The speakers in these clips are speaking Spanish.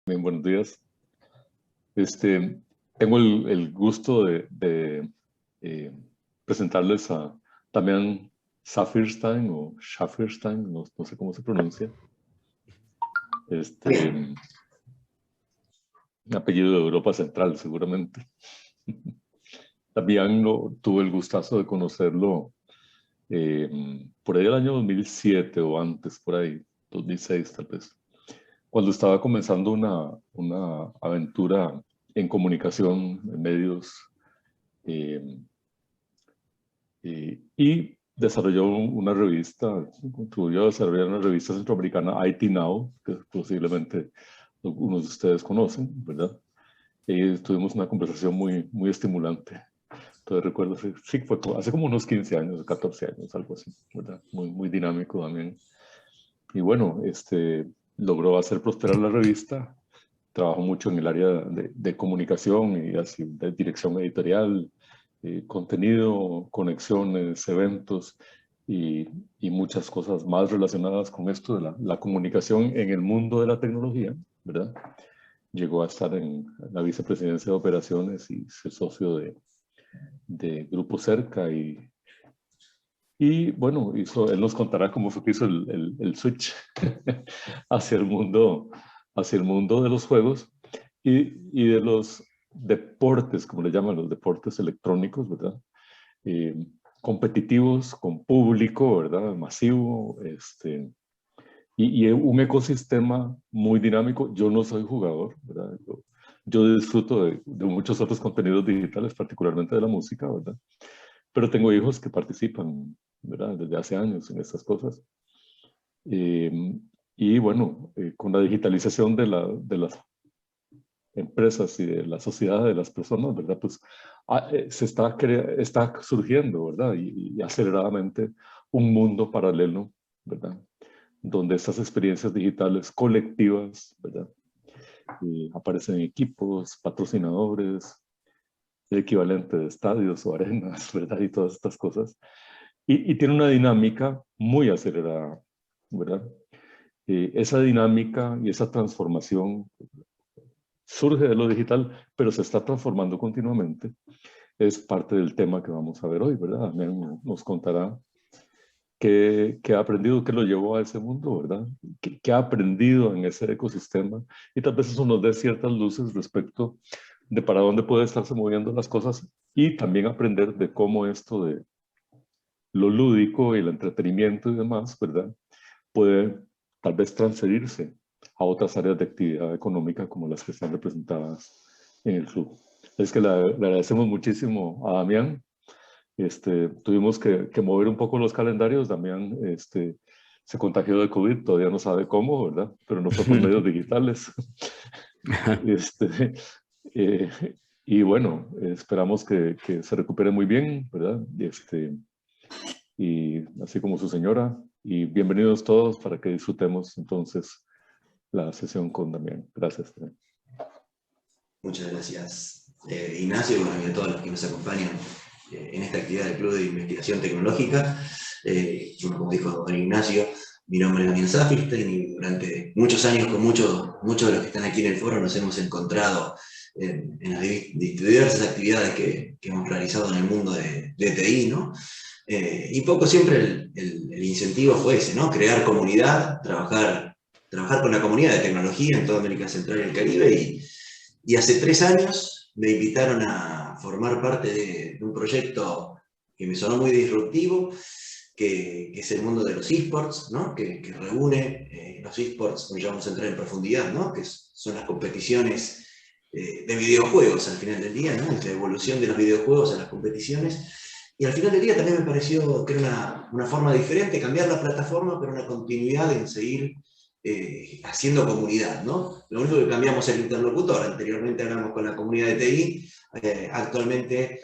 Bien, buenos días. Tengo el gusto de, eh, presentarles a Damián Saffirstein o Schafferstein, no sé cómo se pronuncia. Bien. Un apellido de Europa Central, seguramente. Damián tuve el gustazo de conocerlo por ahí el año 2007 o antes, por ahí, 2006 tal vez, cuando estaba comenzando una aventura en comunicación, en medios, eh, y desarrolló una revista, contribuyó a desarrollar una revista centroamericana, IT Now, que posiblemente algunos de ustedes conocen, ¿verdad? Tuvimos una conversación muy estimulante. Entonces recuerdo, sí, fue hace como unos 15 años, 14 años, algo así, ¿verdad? Muy dinámico también. Y bueno, logró hacer prosperar la revista. Trabajó mucho en el área de comunicación y así, de dirección editorial, contenido, conexiones, eventos y, y muchas cosas más relacionadas con esto de la comunicación en el mundo de la tecnología, ¿verdad? Llegó a estar en la vicepresidencia de operaciones y ser socio de Grupo Cerca y bueno, él nos contará cómo fue que hizo el switch hacia hacia el mundo de los juegos y de los deportes, como le llaman los deportes electrónicos, ¿verdad? Eh, Competitivos, con público, ¿verdad? Masivo, y un ecosistema muy dinámico. Yo no soy jugador, ¿verdad? Yo disfruto de muchos otros contenidos digitales, particularmente de la música, ¿verdad? Pero tengo hijos que participan, ¿verdad? Desde hace años en estas cosas. Eh, y bueno, con la digitalización de las empresas y de la sociedad, de las personas, ¿verdad? Pues está surgiendo, ¿verdad? Y aceleradamente un mundo paralelo, ¿verdad? Donde estas experiencias digitales colectivas, ¿verdad? Aparecen equipos, patrocinadores, el equivalente de estadios o arenas, ¿verdad? Y todas estas cosas. Y tiene una dinámica muy acelerada, ¿verdad? Esa dinámica y esa transformación surge de lo digital, pero se está transformando continuamente. Es parte del tema que vamos a ver hoy, ¿verdad? También nos contará qué ha aprendido, qué lo llevó a ese mundo, ¿verdad? Qué ha aprendido en ese ecosistema. Y tal vez eso nos dé ciertas luces respecto de para dónde puede estarse moviendo las cosas y también aprender de cómo esto de lo lúdico y el entretenimiento y demás, ¿verdad? Puede tal vez transferirse a otras áreas de actividad económica como las que están representadas en el club. Es que le agradecemos muchísimo a Damián. Tuvimos que mover un poco los calendarios. Damián se contagió de COVID, todavía no sabe cómo, ¿verdad? Pero no fue por medios digitales. este, eh, y bueno, esperamos que se recupere muy bien, ¿verdad? Y así como su señora. Y bienvenidos todos para que disfrutemos entonces la sesión con Damián. Gracias, Damián. Muchas gracias, Ignacio, y a todos los que nos acompañan en esta actividad del Club de Investigación Tecnológica. Como dijo don Ignacio, mi nombre es Damián Saffirstein y durante muchos años con muchos de los que están aquí en el foro nos hemos encontrado en las diversas actividades que hemos realizado en el mundo de TI, ¿no? Y poco siempre el incentivo fue ese, ¿no? Crear comunidad, trabajar con la comunidad de tecnología en toda América Central y el Caribe. Y hace 3 años me invitaron a formar parte de un proyecto que me sonó muy disruptivo, que es el mundo de los esports, ¿no? que reúne los esports, ya vamos a entrar en profundidad, ¿no? Que son las competiciones de videojuegos al final del día, ¿no? La evolución de los videojuegos a las competiciones. Y al final del día también me pareció que era una forma diferente, cambiar la plataforma, pero una continuidad en seguir haciendo comunidad, ¿no? Lo único que cambiamos es el interlocutor. Anteriormente hablamos con la comunidad de TI, actualmente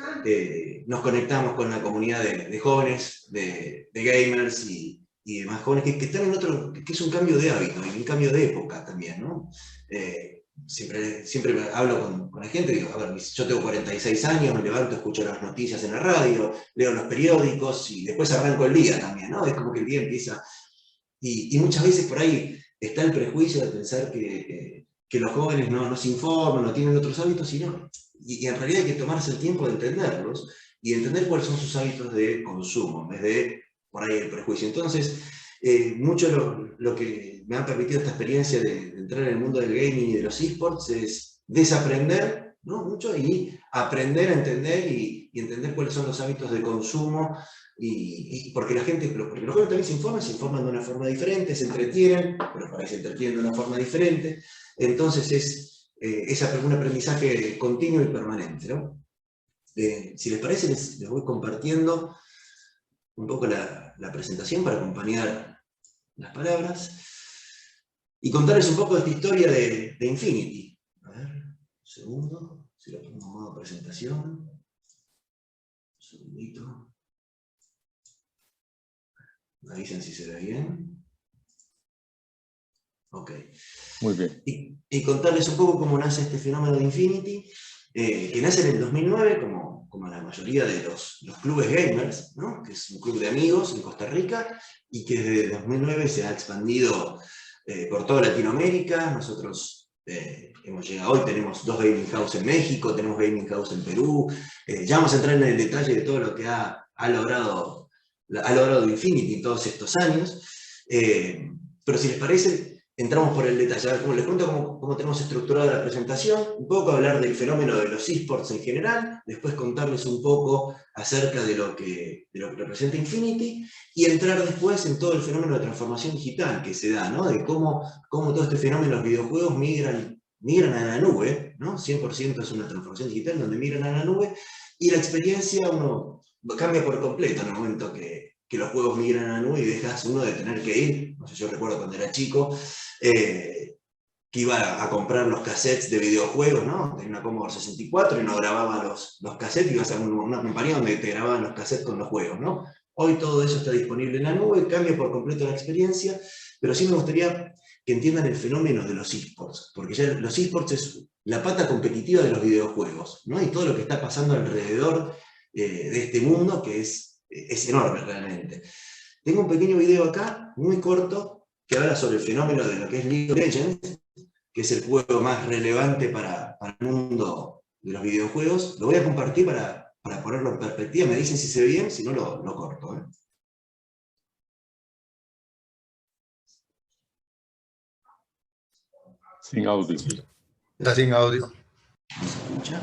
nos conectamos con la comunidad de jóvenes, de gamers y demás jóvenes que están en otro, que es un cambio de hábito y un cambio de época también, ¿no? Siempre hablo con la gente, digo, a ver, yo tengo 46 años, me levanto, escucho las noticias en la radio, leo los periódicos y después arranco el día también, ¿no? Es como que el día empieza. Y muchas veces por ahí está el prejuicio de pensar que los jóvenes no se informan, no tienen otros hábitos, y en realidad hay que tomarse el tiempo de entenderlos, y entender cuáles son sus hábitos de consumo, en vez de, por ahí, el prejuicio. Entonces, mucho lo que me ha permitido esta experiencia de entrar en el mundo del gaming y de los esports es desaprender, ¿no? Mucho, y aprender a entender y entender cuáles son los hábitos de consumo, y porque la gente, porque los jóvenes también se informan de una forma diferente, se entretienen, pero por ahí se entretienen de una forma diferente. Entonces es un aprendizaje continuo y permanente, ¿no? Si les parece, les voy compartiendo un poco la presentación para acompañar las palabras y contarles un poco de esta historia de Infinity. A ver, un segundo, si lo pongo en modo presentación. Un segundito. Me dicen si se ve bien. Ok. Muy bien. Y contarles un poco cómo nace este fenómeno de Infinity, que nace en el 2009 como la mayoría de los clubes gamers, ¿no? Que es un club de amigos en Costa Rica, y que desde el 2009 se ha expandido por toda Latinoamérica. Nosotros hemos llegado, hoy tenemos 2 gaming house en México, tenemos gaming house en Perú. Ya vamos a entrar en el detalle de todo lo que ha logrado Infinity en todos estos años. Pero si les parece, entramos por el detalle. A ver, como les cuento cómo tenemos estructurada la presentación, un poco hablar del fenómeno de los esports en general, después contarles un poco acerca de lo que representa Infinity, y entrar después en todo el fenómeno de transformación digital que se da, ¿no? De cómo todo este fenómeno de los videojuegos migran a la nube, ¿no? 100% es una transformación digital donde migran a la nube, y la experiencia uno cambia por completo en el momento que los juegos migran a la nube y dejas uno de tener que ir. No sé, yo recuerdo cuando era chico, que iba a comprar los cassettes de videojuegos, ¿no? Tenía una Commodore 64 y uno grababa los cassettes, y ibas a una compañía donde te grababan los cassettes con los juegos, ¿no? Hoy todo eso está disponible en la nube, cambia por completo la experiencia, pero sí me gustaría que entiendan el fenómeno de los esports, porque ya los esports es la pata competitiva de los videojuegos, ¿no? Y todo lo que está pasando alrededor de este mundo, que es enorme realmente. Tengo un pequeño video acá, muy corto, que habla sobre el fenómeno de lo que es League of Legends, que es el juego más relevante para el mundo de los videojuegos. Lo voy a compartir para ponerlo en perspectiva. Me dicen si se ve bien, si no lo corto. Sin audio. Está sin audio. ¿No se escucha?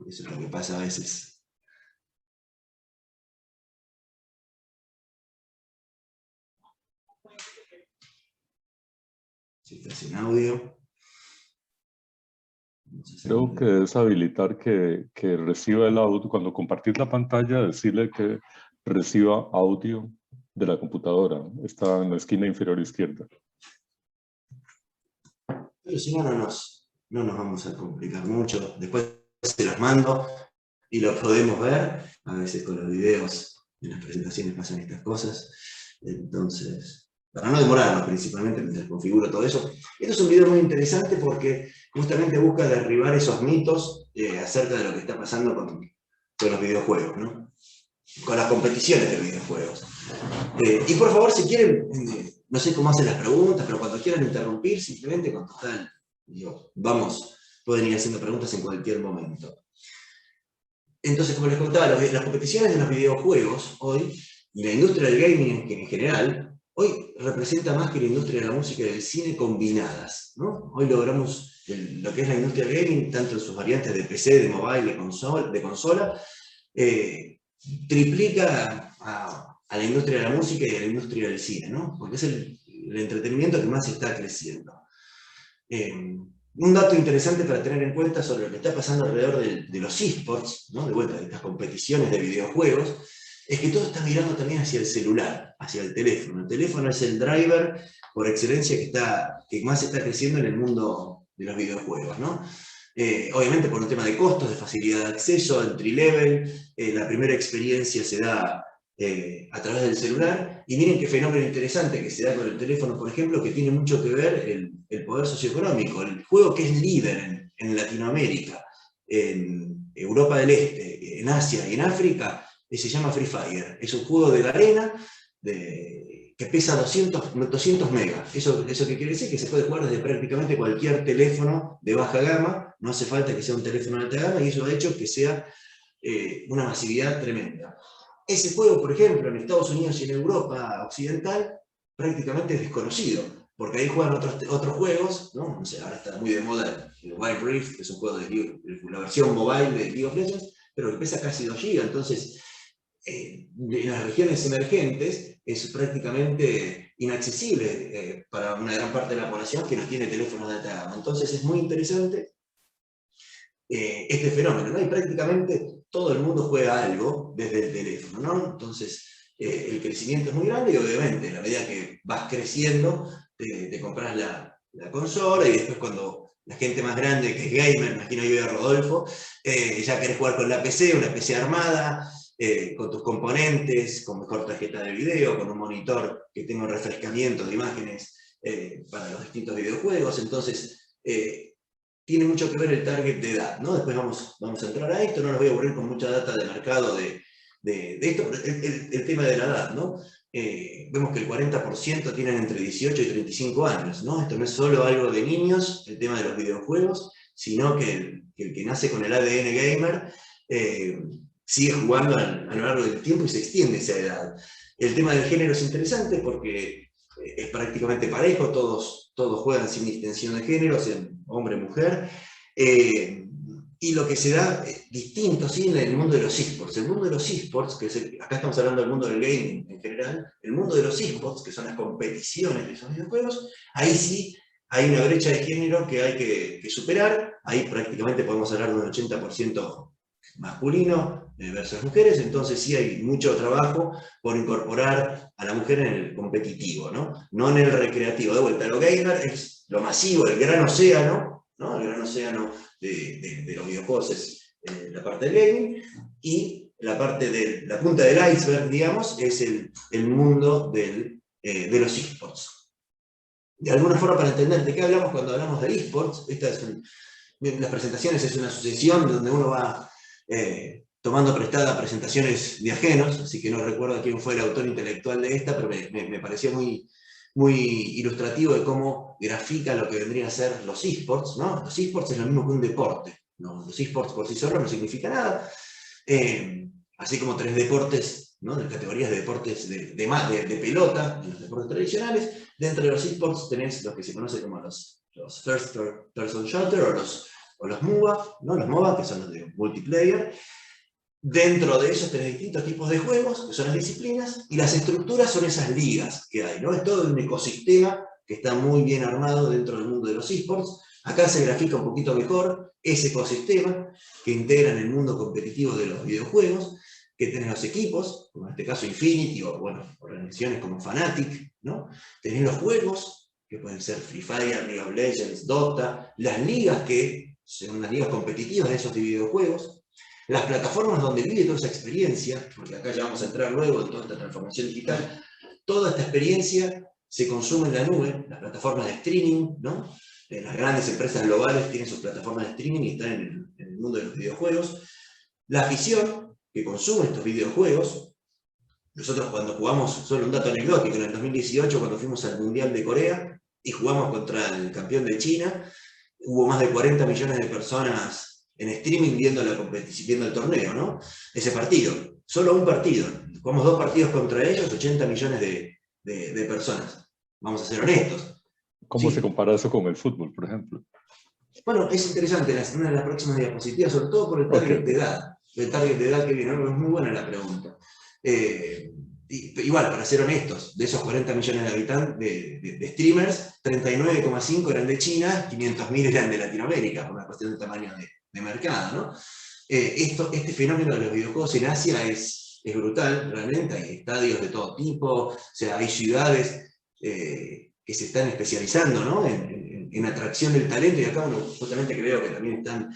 Eso es lo que pasa a veces. Si está sin audio. Creo que debes habilitar que reciba el audio. Cuando compartís la pantalla, decirle que reciba audio de la computadora. Está en la esquina inferior izquierda. Pero si no, no nos vamos a complicar mucho. Después se los mando y lo podemos ver. A veces con los videos en las presentaciones pasan estas cosas. Entonces, para no demorarnos principalmente mientras configuro todo eso. Esto es un video muy interesante porque justamente busca derribar esos mitos acerca de lo que está pasando con los videojuegos, ¿no? Con las competiciones de videojuegos. Y por favor, si quieren, no sé cómo hacen las preguntas, pero cuando quieran interrumpir, simplemente contestar. Pueden ir haciendo preguntas en cualquier momento. Entonces, como les contaba, las competiciones de los videojuegos hoy, y la industria del gaming en general, hoy representa más que la industria de la música y del cine combinadas, ¿no? Hoy logramos lo que es la industria del gaming, tanto en sus variantes de PC, de mobile, de consola, triplica a la industria de la música y a la industria del cine, ¿no? Porque es el entretenimiento que más está creciendo. Un dato interesante para tener en cuenta sobre lo que está pasando alrededor de los esports, ¿no? De vuelta, de estas competiciones de videojuegos, es que todo está mirando también hacia el celular, hacia el teléfono. El teléfono es el driver por excelencia que más está creciendo en el mundo de los videojuegos, ¿no? Obviamente por un tema de costos, de facilidad de acceso, entry level, la primera experiencia se da a través del celular, y miren qué fenómeno interesante que se da con el teléfono, por ejemplo, que tiene mucho que ver el poder socioeconómico. El juego que es líder en Latinoamérica en Europa del Este, en Asia y en África, se llama Free Fire. Es un juego de la arena que pesa 200 megas. ¿Eso qué quiere decir? Que se puede jugar desde prácticamente cualquier teléfono de baja gama, no hace falta que sea un teléfono de alta gama, y eso ha hecho que sea una masividad tremenda. Ese juego, por ejemplo, en Estados Unidos y en Europa occidental, prácticamente es desconocido, porque ahí juegan otros juegos, ¿no? O sea, ahora está muy de moda el Wild Rift, que es un juego de la versión mobile de League of Legends, pero que pesa casi 2 GB, entonces en las regiones emergentes es prácticamente inaccesible para una gran parte de la población que no tiene teléfonos de alta gama. Entonces es muy interesante este fenómeno, ¿no? Y prácticamente todo el mundo juega algo desde el teléfono, ¿no? Entonces el crecimiento es muy grande y obviamente a la medida que vas creciendo te compras la consola y después cuando la gente más grande que es gamer, imagino yo y a Rodolfo, ya querés jugar con la PC, una PC armada, con tus componentes, con mejor tarjeta de video, con un monitor que tenga un refrescamiento de imágenes para los distintos videojuegos. Entonces, tiene mucho que ver el target de edad, ¿no? Después vamos a entrar a esto, no los voy a aburrir con mucha data de mercado de esto, el tema de la edad, ¿no? Vemos que el 40% tienen entre 18 y 35 años, ¿no? Esto no es solo algo de niños, el tema de los videojuegos, sino que el que nace con el ADN gamer sigue jugando a lo largo del tiempo y se extiende esa edad. El tema del género es interesante porque es prácticamente parejo, todos juegan sin distinción de género, sean hombre o mujer, y lo que se da distinto, ¿sí? En el mundo de los esports. El mundo de los esports, acá estamos hablando del mundo del gaming en general, el mundo de los esports, que son las competiciones de esos videojuegos, ahí sí hay una brecha de género que hay que superar, ahí prácticamente podemos hablar de un 80% masculino versus mujeres, entonces sí hay mucho trabajo por incorporar a la mujer en el competitivo, no en el recreativo. De vuelta, lo gamer es lo masivo, el gran océano, ¿no? El gran océano de los videojuegos es la parte del gaming, y la parte de la punta del iceberg, digamos, es el mundo de los esports. De alguna forma, para entender de qué hablamos cuando hablamos de esports, las presentaciones es una sucesión donde uno va tomando prestada presentaciones de ajenos, así que no recuerdo quién fue el autor intelectual de esta, pero me pareció muy ilustrativo de cómo grafica lo que vendrían a ser los esports, ¿no? Los esports es lo mismo que un deporte, ¿no? Los esports por sí solos no significa nada, así como tenés deportes, ¿no? De categorías de deportes de pelota, en los deportes tradicionales, dentro de los esports tenés lo que se conoce como los First Person Shooter o los MOBA, ¿no? Los MOBA, que son los de multiplayer. Dentro de esos tenés distintos tipos de juegos, que son las disciplinas, y las estructuras son esas ligas que hay, ¿no? Es todo un ecosistema que está muy bien armado dentro del mundo de los esports. Acá se grafica un poquito mejor ese ecosistema que integra en el mundo competitivo de los videojuegos, que tenés los equipos, como en este caso Infinity, o bueno, organizaciones como Fnatic, ¿no? Tenés los juegos, que pueden ser Free Fire, League of Legends, Dota, las ligas que son las ligas competitivas de esos videojuegos, las plataformas donde vive toda esa experiencia, porque acá ya vamos a entrar luego en toda esta transformación digital, toda esta experiencia se consume en la nube, las plataformas de streaming, ¿no? Las grandes empresas globales tienen sus plataformas de streaming y están en el mundo de los videojuegos. La afición que consume estos videojuegos, nosotros cuando jugamos, solo un dato anecdótico, en el 2018 cuando fuimos al Mundial de Corea y jugamos contra el campeón de China, hubo más de 40 millones de personas en streaming viendo el torneo, ¿no? Ese partido, solo un partido. Jugamos 2 partidos contra ellos, 80 millones de personas. Vamos a ser honestos. ¿Cómo Sí. se compara eso con el fútbol, por ejemplo? Bueno, es interesante, en una de las próximas diapositivas, sobre todo por el target de edad. El target de edad que viene, ¿no? Es muy buena la pregunta. Igual, para ser honestos, de esos 40 millones de habitantes, de streamers, 39,5 eran de China, 500.000 eran de Latinoamérica, por una cuestión de tamaño de mercado, ¿no? Este fenómeno de los videojuegos en Asia es brutal, realmente. Hay estadios de todo tipo, o sea, hay ciudades que se están especializando, ¿no? en atracción del talento, y acá uno justamente creo que también están,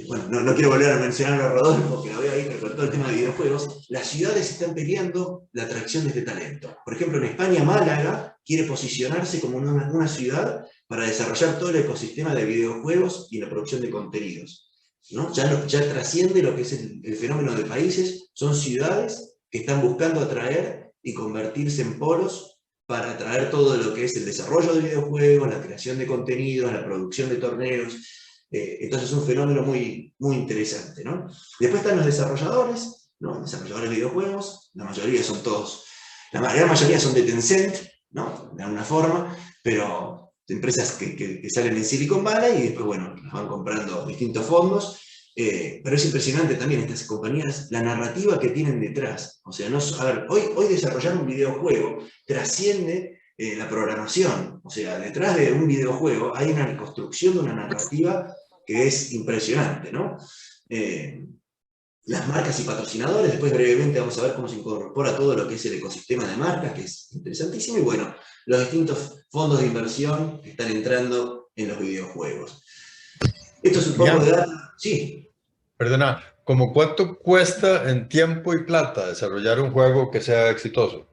bueno, no quiero volver a mencionar a Rodolfo, que lo veo ahí, pero con todo el tema de videojuegos, las ciudades están peleando la atracción de este talento. Por ejemplo, en España, Málaga quiere posicionarse como una ciudad para desarrollar todo el ecosistema de videojuegos y la producción de contenidos. ¿no? Ya trasciende lo que es el fenómeno de países, son ciudades que están buscando atraer y convertirse en polos para atraer todo lo que es el desarrollo de videojuegos, la creación de contenidos, la producción de torneos. Entonces es un fenómeno muy, muy interesante, ¿no? Después están los desarrolladores, ¿no? Desarrolladores de videojuegos, la mayoría son todos, la gran mayoría son de Tencent, ¿no? De alguna forma, pero empresas que salen en Silicon Valley y después, bueno, las van comprando distintos fondos. Pero es impresionante también estas compañías, la narrativa que tienen detrás. O sea, a ver, hoy desarrollar un videojuego trasciende la programación. O sea, detrás de un videojuego hay una construcción de una narrativa que es impresionante, ¿no? Las marcas y patrocinadores, después brevemente vamos a ver cómo se incorpora todo lo que es el ecosistema de marcas, que es interesantísimo, y bueno, los distintos fondos de inversión que están entrando en los videojuegos. Esto es un poco de data. Sí. Perdona, ¿cómo cuánto cuesta en tiempo y plata desarrollar un juego que sea exitoso?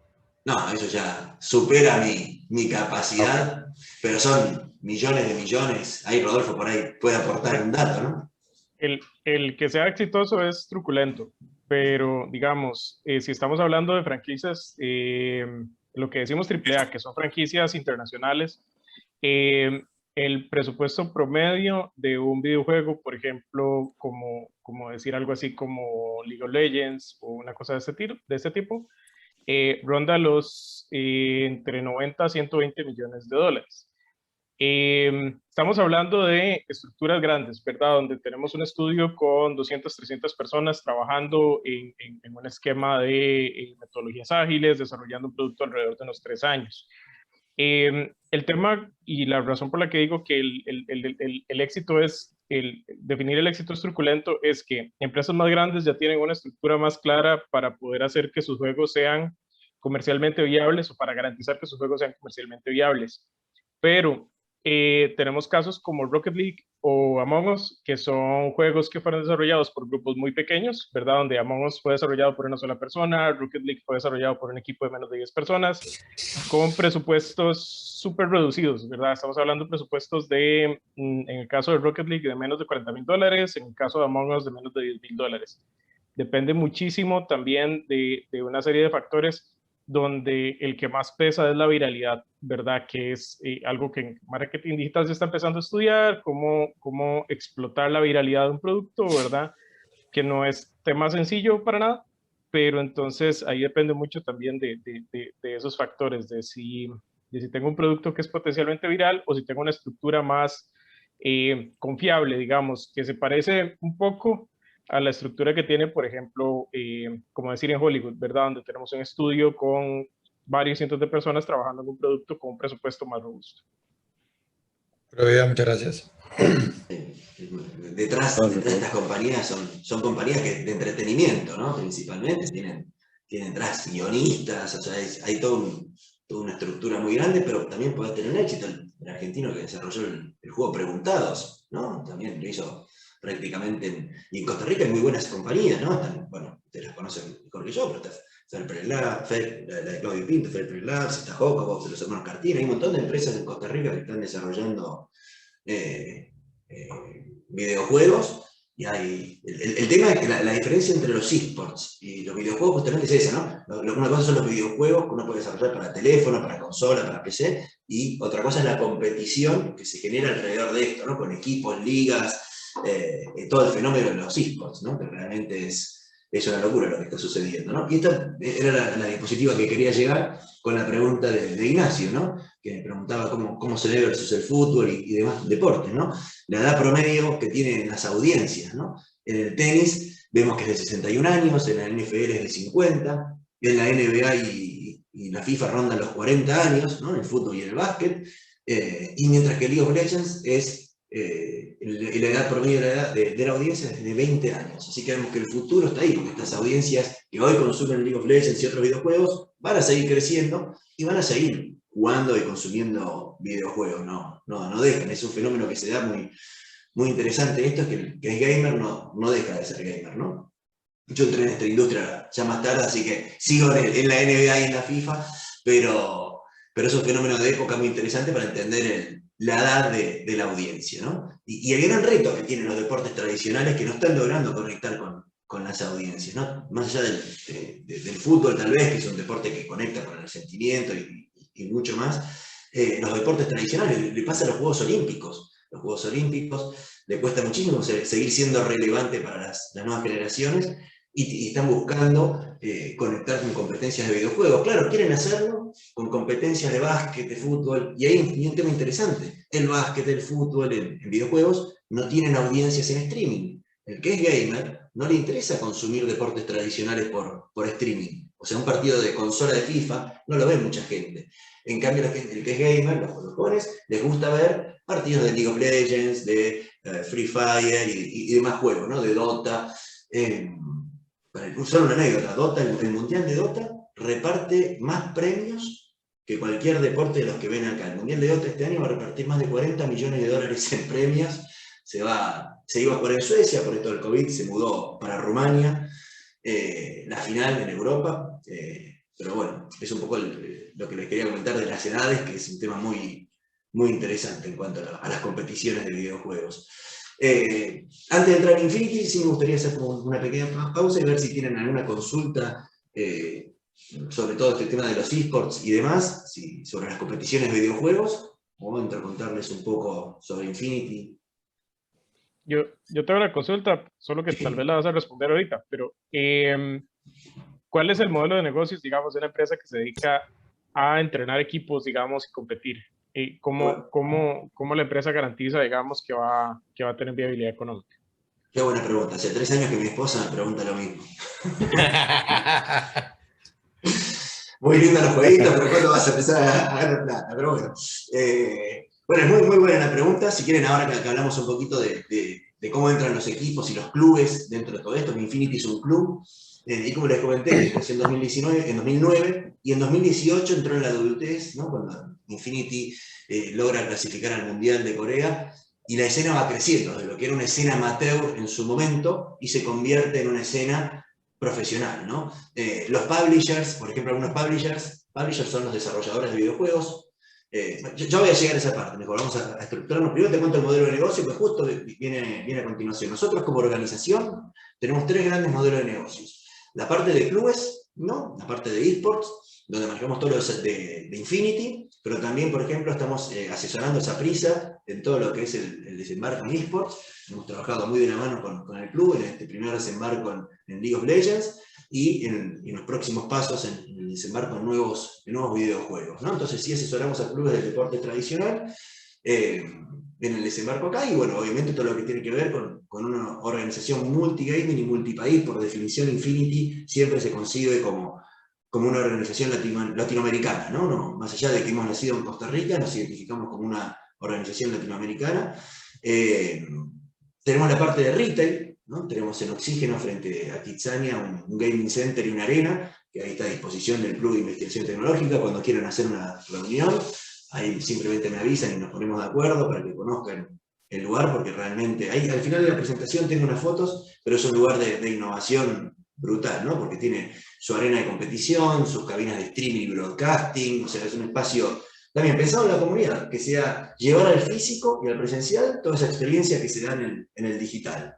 No, eso ya supera mi capacidad, pero son millones de millones. Ahí Rodolfo por ahí puede aportar un dato, ¿no? El que sea exitoso es truculento, pero digamos, si estamos hablando de franquicias, lo que decimos AAA, que son franquicias internacionales, el presupuesto promedio de un videojuego, por ejemplo, como decir algo así como League of Legends o una cosa de este tipo, ronda los entre 90 a 120 millones de dólares. Estamos hablando de estructuras grandes, ¿verdad? Donde tenemos un estudio con 200, 300 personas trabajando en un esquema de metodologías ágiles, desarrollando un producto alrededor de unos 3 años. El tema y la razón por la que digo que el éxito es, definir el éxito es truculento, es que empresas más grandes ya tienen una estructura más clara para poder hacer que sus juegos sean comercialmente viables o para garantizar que sus juegos sean comercialmente viables. Pero tenemos casos como Rocket League o Among Us, que son juegos que fueron desarrollados por grupos muy pequeños, ¿verdad? Donde Among Us fue desarrollado por una sola persona, Rocket League fue desarrollado por un equipo de menos de 10 personas, con presupuestos súper reducidos, ¿verdad? Estamos hablando de presupuestos de, en el caso de Rocket League, de menos de $40,000, en el caso de Among Us, de menos de $10,000. Depende muchísimo también de una serie de factores donde el que más pesa es la viralidad, ¿verdad? Que es algo que en marketing digital se está empezando a estudiar, cómo explotar la viralidad de un producto, ¿verdad? Que no es tema sencillo para nada, pero entonces ahí depende mucho también de esos factores, de si tengo un producto que es potencialmente viral o si tengo una estructura más confiable, digamos, que se parece un poco a la estructura que tiene, por ejemplo, como decir en Hollywood, ¿verdad? Donde tenemos un estudio con varios cientos de personas trabajando en un producto con un presupuesto más robusto. Pero bien, muchas gracias. Detrás de estas compañías son compañías de entretenimiento, ¿no? Principalmente tienen detrás guionistas, o sea, hay toda una estructura muy grande, pero también puede tener un éxito. El argentino que desarrolló el juego Preguntados, ¿no? También lo hizo prácticamente, y en Costa Rica hay muy buenas compañías, ¿no? Bueno, ustedes las conocen mejor que yo, pero está Fairplay Labs, la de Claudio Pinto, Fairplay Labs, está Jocobox, los hermanos Cartina, hay un montón de empresas en Costa Rica que están desarrollando videojuegos, y el tema es que la diferencia entre los esports y los videojuegos justamente es esa, ¿no? Una cosa son los videojuegos que uno puede desarrollar para teléfono, para consola, para PC, y otra cosa es la competición que se genera alrededor de esto, ¿no? Con equipos, ligas, todo el fenómeno de los esports, ¿no? Que realmente es una locura lo que está sucediendo, ¿no? Y esta era la diapositiva que quería llegar con la pregunta de Ignacio, ¿no? Que me preguntaba cómo se ve versus el fútbol y demás deportes, ¿no? La edad promedio que tienen las audiencias, ¿no? En el tenis vemos que es de 61 años, en la NFL es de 50, en la NBA y la FIFA rondan los 40 años, ¿no? En el fútbol y en el básquet, y mientras que League of Legends es la edad promedio de la audiencia es de 20 años. Así que vemos que el futuro está ahí, porque estas audiencias que hoy consumen League of Legends y otros videojuegos van a seguir creciendo y van a seguir jugando y consumiendo videojuegos. No dejan, es un fenómeno que se da muy, muy interesante. Esto es que el que es gamer no deja de ser gamer, ¿no? Yo entré en esta industria ya más tarde, así que sigo en la NBA y en la FIFA, pero es un fenómeno de época muy interesante para entender la edad de la audiencia, ¿no? Y el gran reto que tienen los deportes tradicionales que no están logrando conectar con las audiencias, ¿no? Más allá del fútbol tal vez, que es un deporte que conecta con el sentimiento y mucho más, los deportes tradicionales, le pasa a los Juegos Olímpicos. Los Juegos Olímpicos le cuesta muchísimo seguir siendo relevante para las nuevas generaciones y están buscando conectar con competencias de videojuegos. Claro, quieren hacerlo con competencias de básquet, de fútbol, y hay un tema interesante. El básquet, el fútbol en videojuegos no tienen audiencias en streaming. El que es gamer no le interesa consumir deportes tradicionales por streaming. O sea, un partido de consola de FIFA no lo ve mucha gente. En cambio, el que es gamer, los jóvenes, les gusta ver partidos de League of Legends, de Free Fire y demás juegos, ¿no? De Dota. Para usar una anécdota, Dota, el Mundial de Dota reparte más premios que cualquier deporte de los que ven acá. El Mundial de Dota este año va a repartir más de 40 millones de dólares en premios. Se iba a jugar en Suecia, por esto del COVID, se mudó para Rumania, la final en Europa, pero bueno, es un poco lo que les quería comentar de las edades, que es un tema muy, muy interesante en cuanto a las competiciones de videojuegos. Antes de entrar en Infinity, sí me gustaría hacer como una pequeña pausa y ver si tienen alguna consulta, sobre todo este tema de los esports y demás, sobre las competiciones de videojuegos, o entro a contarles un poco sobre Infinity. Yo tengo una consulta, solo que tal vez la vas a responder ahorita, pero ¿cuál es el modelo de negocios, digamos, de una empresa que se dedica a entrenar equipos, digamos, y competir? ¿Cómo la empresa garantiza, digamos, que va a tener viabilidad económica? Qué buena pregunta. Hace 3 años que mi esposa me pregunta lo mismo. Muy lindo los jueguitos, pero ¿cuándo vas a empezar a ganar plata? Pero bueno. Bueno, es muy, muy buena la pregunta. Si quieren, ahora que hablamos un poquito de cómo entran los equipos y los clubes dentro de todo esto, que Infinity es un club, y como les comenté, creció en 2009, y en 2018 entró en la WTS, ¿no? Cuando Infinity logra clasificar al Mundial de Corea, y la escena va creciendo, de lo que era una escena amateur en su momento, y se convierte en una escena profesional, ¿no? Los publishers, por ejemplo, algunos publishers son los desarrolladores de videojuegos. Yo voy a llegar a esa parte, mejor vamos a estructurarnos. Primero te cuento el modelo de negocio, que justo viene a continuación. Nosotros como organización tenemos 3 grandes modelos de negocios. La parte de clubes, ¿no? La parte de esports, donde manejamos todo lo de Infinity, pero también, por ejemplo, estamos asesorando a Saprissa en todo lo que es el desembarco en esports. Hemos trabajado muy de la mano con el club en este primer desembarco en League of Legends y en los próximos pasos en el desembarco en nuevos videojuegos, ¿no? Entonces sí asesoramos a clubes del deporte tradicional en el desembarco acá, y bueno, obviamente todo lo que tiene que ver con una organización multigaming y multipaís. Por definición, Infinity siempre se concibe como una organización latinoamericana, ¿no? No, más allá de que hemos nacido en Costa Rica, nos identificamos como una organización latinoamericana. Tenemos la parte de retail, ¿no? Tenemos en Oxígeno, frente a Kitsania, un gaming center y una arena, que ahí está a disposición del Club de Investigación Tecnológica. Cuando quieran hacer una reunión, ahí simplemente me avisan y nos ponemos de acuerdo para que conozcan el lugar, porque realmente, ahí al final de la presentación tengo unas fotos, pero es un lugar de innovación brutal, ¿no? Porque tiene su arena de competición, sus cabinas de streaming y broadcasting, o sea, es un espacio también pensado en la comunidad, que sea llevar al físico y al presencial toda esa experiencia que se da en el digital.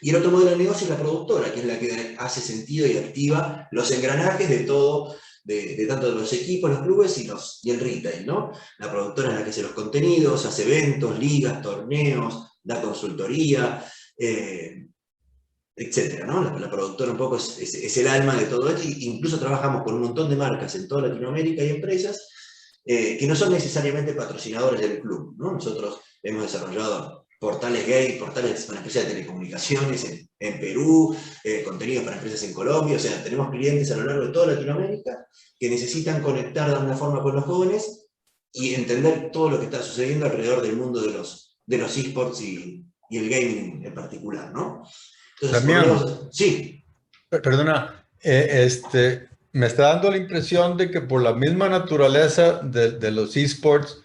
Y el otro modelo de negocio es la productora, que es la que hace sentido y activa los engranajes de todo, de tanto de los equipos, los clubes y el retail, ¿no? La productora es la que hace los contenidos, hace eventos, ligas, torneos, da consultoría, etcétera, ¿no? La productora un poco es el alma de todo esto, e incluso trabajamos con un montón de marcas en toda Latinoamérica y empresas que no son necesariamente patrocinadores del club, ¿no? Nosotros hemos desarrollado portales gay, portales para empresas de telecomunicaciones en Perú, contenidos para empresas en Colombia. O sea, tenemos clientes a lo largo de toda Latinoamérica que necesitan conectar de alguna forma con los jóvenes y entender todo lo que está sucediendo alrededor del mundo de los esports y el gaming en particular, ¿no? Entonces, Damián, sí. Perdona, me está dando la impresión de que por la misma naturaleza de los esports,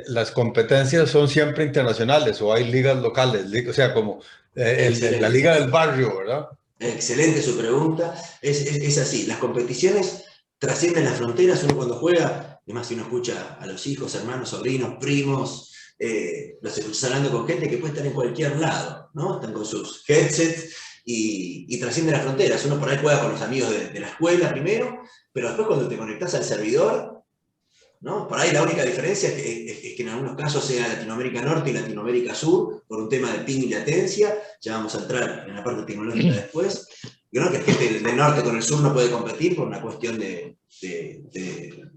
las competencias son siempre internacionales, o hay ligas locales, o sea, como la liga del barrio, ¿verdad? Excelente su pregunta. Es así, las competiciones trascienden las fronteras. Uno cuando juega Es más, si uno escucha a los hijos, hermanos, sobrinos, primos, los escuchas hablando con gente que puede estar en cualquier lado, ¿no? Están con sus headsets y trascienden las fronteras. Uno por ahí juega con los amigos de la escuela primero, pero después cuando te conectás al servidor, ¿no? Por ahí la única diferencia es que en algunos casos sea Latinoamérica Norte y Latinoamérica Sur, por un tema de ping y latencia. Ya vamos a entrar en la parte tecnológica después. Yo creo que la gente del norte con el sur no puede competir por una cuestión de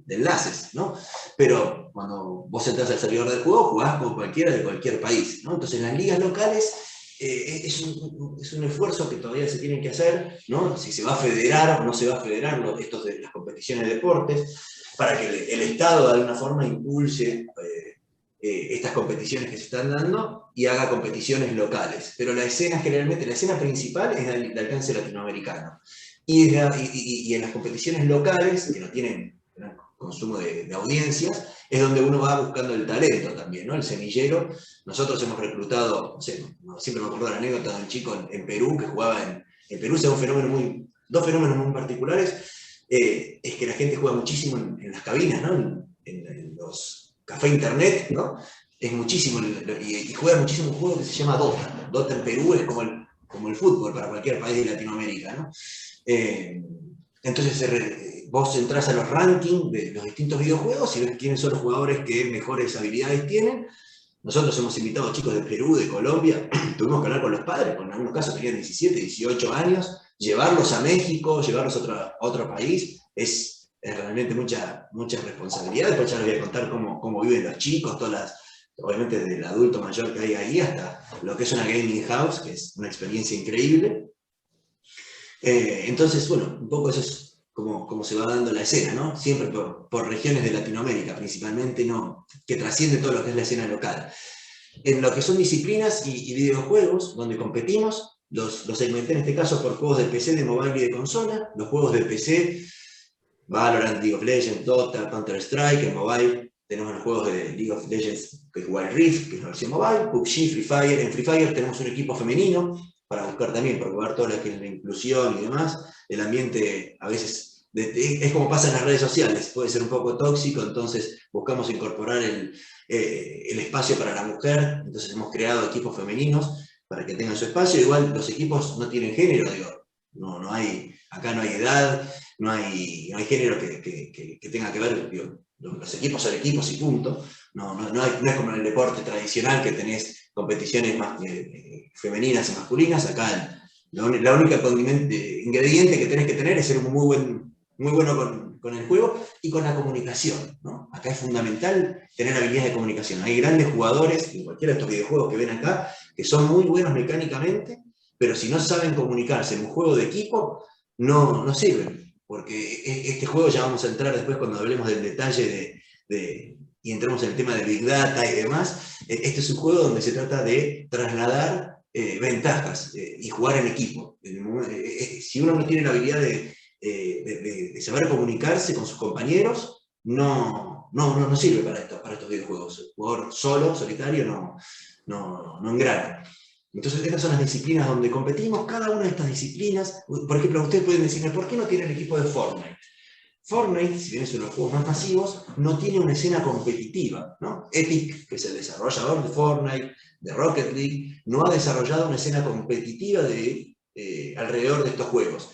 enlaces, ¿no? Pero cuando vos entras al servidor del juego, jugás con cualquiera de cualquier país, ¿no? Entonces las ligas locales es un esfuerzo que todavía se tiene que hacer, ¿no? Si se va a federar o no se va a federar estos de las competiciones de deportes, para que el Estado de alguna forma impulse estas competiciones que se están dando y haga competiciones locales. Pero la escena generalmente, la escena principal es de alcance latinoamericano. Y en las competiciones locales, que no tienen gran consumo de audiencias, es donde uno va buscando el talento también, ¿no? El semillero. Nosotros hemos reclutado, no sé, siempre me acuerdo de la anécdota de un chico en Perú que jugaba en Perú, dos fenómenos muy particulares. Es que la gente juega muchísimo en las cabinas, ¿no? En los café internet, ¿no? Es muchísimo, y juega muchísimo un juego que se llama Dota. Dota en Perú es como el fútbol para cualquier país de Latinoamérica, ¿no? Entonces vos entrás a los rankings de los distintos videojuegos y ves quiénes son los jugadores que mejores habilidades tienen. Nosotros hemos invitado a chicos de Perú, de Colombia, tuvimos que hablar con los padres, en algunos casos tenían 17, 18 años, llevarlos a México, llevarlos a otro país, es realmente mucha responsabilidad. Después ya les voy a contar cómo viven los chicos, obviamente desde el adulto mayor que hay ahí hasta lo que es una gaming house, que es una experiencia increíble. Entonces, bueno, un poco eso es como se va dando la escena, ¿no? Siempre por regiones de Latinoamérica, principalmente, ¿no? Que trasciende todo lo que es la escena local. En lo que son disciplinas y videojuegos, donde competimos, los segmenté en este caso por juegos de PC, de mobile y de consola. Los juegos de PC, Valorant, League of Legends, Dota, Counter-Strike. En mobile tenemos los juegos de League of Legends, que es Wild Rift, que es la versión mobile, PUBG, Free Fire. En Free Fire tenemos un equipo femenino, para buscar también, para jugar todo lo que es la inclusión y demás. El ambiente a veces es como pasa en las redes sociales, puede ser un poco tóxico, entonces buscamos incorporar el espacio para la mujer, entonces hemos creado equipos femeninos para que tengan su espacio. Igual los equipos no tienen género, digo, acá no hay edad, no hay género que tenga que ver, digo, los equipos son equipos y punto. No es como en el deporte tradicional que tenés competiciones más femeninas y masculinas. Acá la única ingrediente que tenés que tener es ser muy bueno con el juego y con la comunicación, ¿no? Acá es fundamental tener habilidades de comunicación. Hay grandes jugadores en cualquiera de estos videojuegos que ven acá que son muy buenos mecánicamente, pero si no saben comunicarse en un juego de equipo, no sirven. Porque este juego, ya vamos a entrar después cuando hablemos del detalle y entremos en el tema de Big Data y demás. Este es un juego donde se trata de trasladar ventajas y jugar en equipo. Si uno no tiene la habilidad de saber comunicarse con sus compañeros, no sirve para estos videojuegos. El jugador solo, solitario, no engrana. Entonces, estas son las disciplinas donde competimos. Cada una de estas disciplinas, por ejemplo, ustedes pueden decirme, ¿por qué no tiene el equipo de Fortnite? Fortnite, si bien es uno de los juegos más masivos, no tiene una escena competitiva, ¿no? Epic, que es el desarrollador de Fortnite, de Rocket League, no ha desarrollado una escena competitiva alrededor de estos juegos.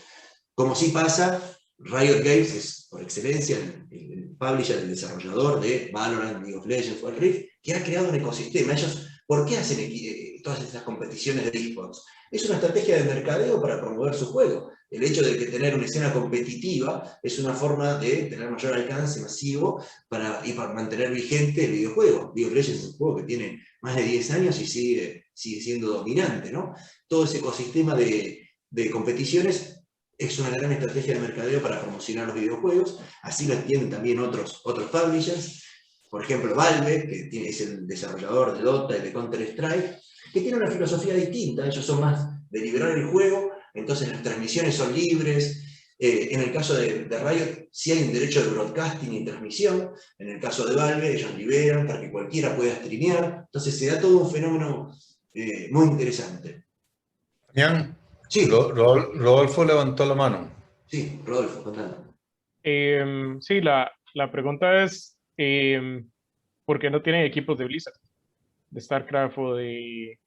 Como sí pasa, Riot Games es por excelencia el publisher, el desarrollador de Valorant, League of Legends, Wild Rift, que ha creado un ecosistema. Ellos, ¿por qué hacen todas estas competiciones de esports? Es una estrategia de mercadeo para promover su juego. El hecho de que tener una escena competitiva es una forma de tener mayor alcance masivo y para mantener vigente el videojuego. League of Legends es un juego que tiene más de 10 años y sigue siendo dominante, ¿no? Todo ese ecosistema de competiciones es una gran estrategia de mercadeo para promocionar los videojuegos. Así lo entienden también otros publishers. Por ejemplo, Valve, que es el desarrollador de Dota y de Counter-Strike, que tiene una filosofía distinta. Ellos son más de liberar el juego, entonces las transmisiones son libres. En el caso de Riot, sí hay un derecho de broadcasting y transmisión. En el caso de Valve, ellos liberan para que cualquiera pueda streamear. Entonces se da todo un fenómeno muy interesante. Bien. Sí. Rodolfo levantó la mano. Sí, Rodolfo, contando. Sí, la La pregunta es, ¿por qué no tienen equipos de Blizzard? De StarCraft o de...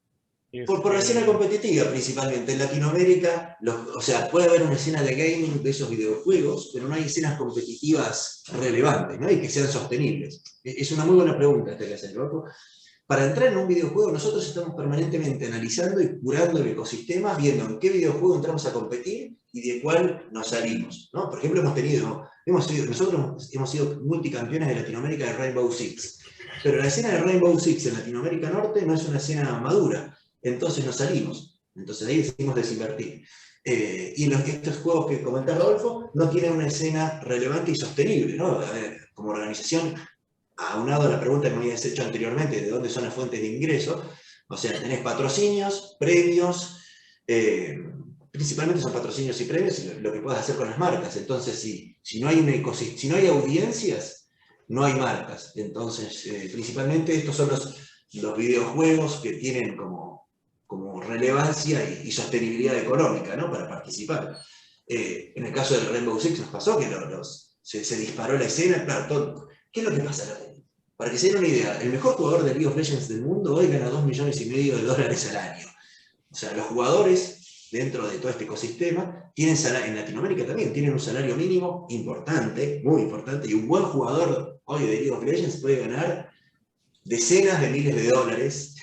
Por la escena competitiva, principalmente. En Latinoamérica, o sea, puede haber una escena de gaming de esos videojuegos, pero no hay escenas competitivas relevantes, ¿no? Y que sean sostenibles. Es una muy buena pregunta esta que hace el loco. Para entrar en un videojuego, nosotros estamos permanentemente analizando y curando el ecosistema, viendo en qué videojuego entramos a competir y de cuál nos salimos, ¿no? Por ejemplo, nosotros hemos sido multicampeones de Latinoamérica de Rainbow Six, pero la escena de Rainbow Six en Latinoamérica Norte no es una escena madura, entonces nos salimos, entonces ahí decidimos desinvertir. Y estos juegos que comenta Rodolfo no tienen una escena relevante y sostenible, ¿no? Como organización, aunado a la pregunta que me habías hecho anteriormente, de dónde son las fuentes de ingreso, o sea, tenés patrocinios, premios, principalmente son patrocinios y premios, y lo que puedas hacer con las marcas. Entonces, si no hay un ecosistema, si no hay audiencias, no hay marcas. Entonces, principalmente estos son los videojuegos que tienen como relevancia y sostenibilidad económica, ¿no? Para participar. En el caso del Rainbow Six nos pasó que se disparó la escena, claro, ¿qué es lo que pasa? Para que se den una idea, el mejor jugador de League of Legends del mundo hoy gana $2,5 millones al año. O sea, los jugadores dentro de todo este ecosistema tienen en Latinoamérica también tienen un salario mínimo importante, muy importante, y un buen jugador hoy de League of Legends puede ganar decenas de miles de dólares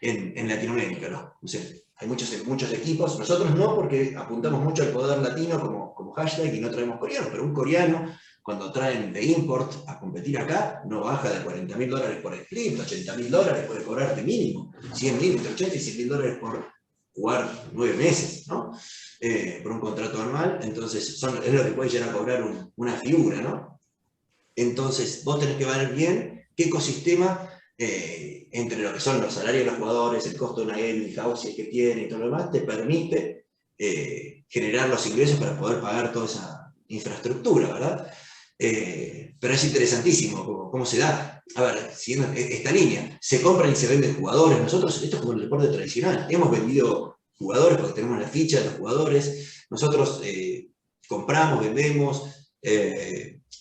en Latinoamérica, ¿no? O sea, hay muchos equipos, nosotros no, porque apuntamos mucho al poder latino como hashtag y no traemos coreanos, pero un coreano, cuando traen de import a competir acá, no baja de $40,000 por script, $80,000 puede cobrarte mínimo, entre 80 y 100 mil dólares por jugar 9 meses, ¿no? Por un contrato anual, entonces es lo que puede llegar a cobrar una figura, ¿no? Entonces vos tenés que ver bien qué ecosistema, entre lo que son los salarios de los jugadores, el costo de una gaming house que tiene y todo lo demás, te permite generar los ingresos para poder pagar toda esa infraestructura, ¿verdad? Pero es interesantísimo cómo se da. A ver, siguiendo esta línea, se compran y se venden jugadores. Nosotros, esto es como el deporte tradicional, hemos vendido jugadores porque tenemos la ficha de los jugadores, nosotros compramos, vendemos,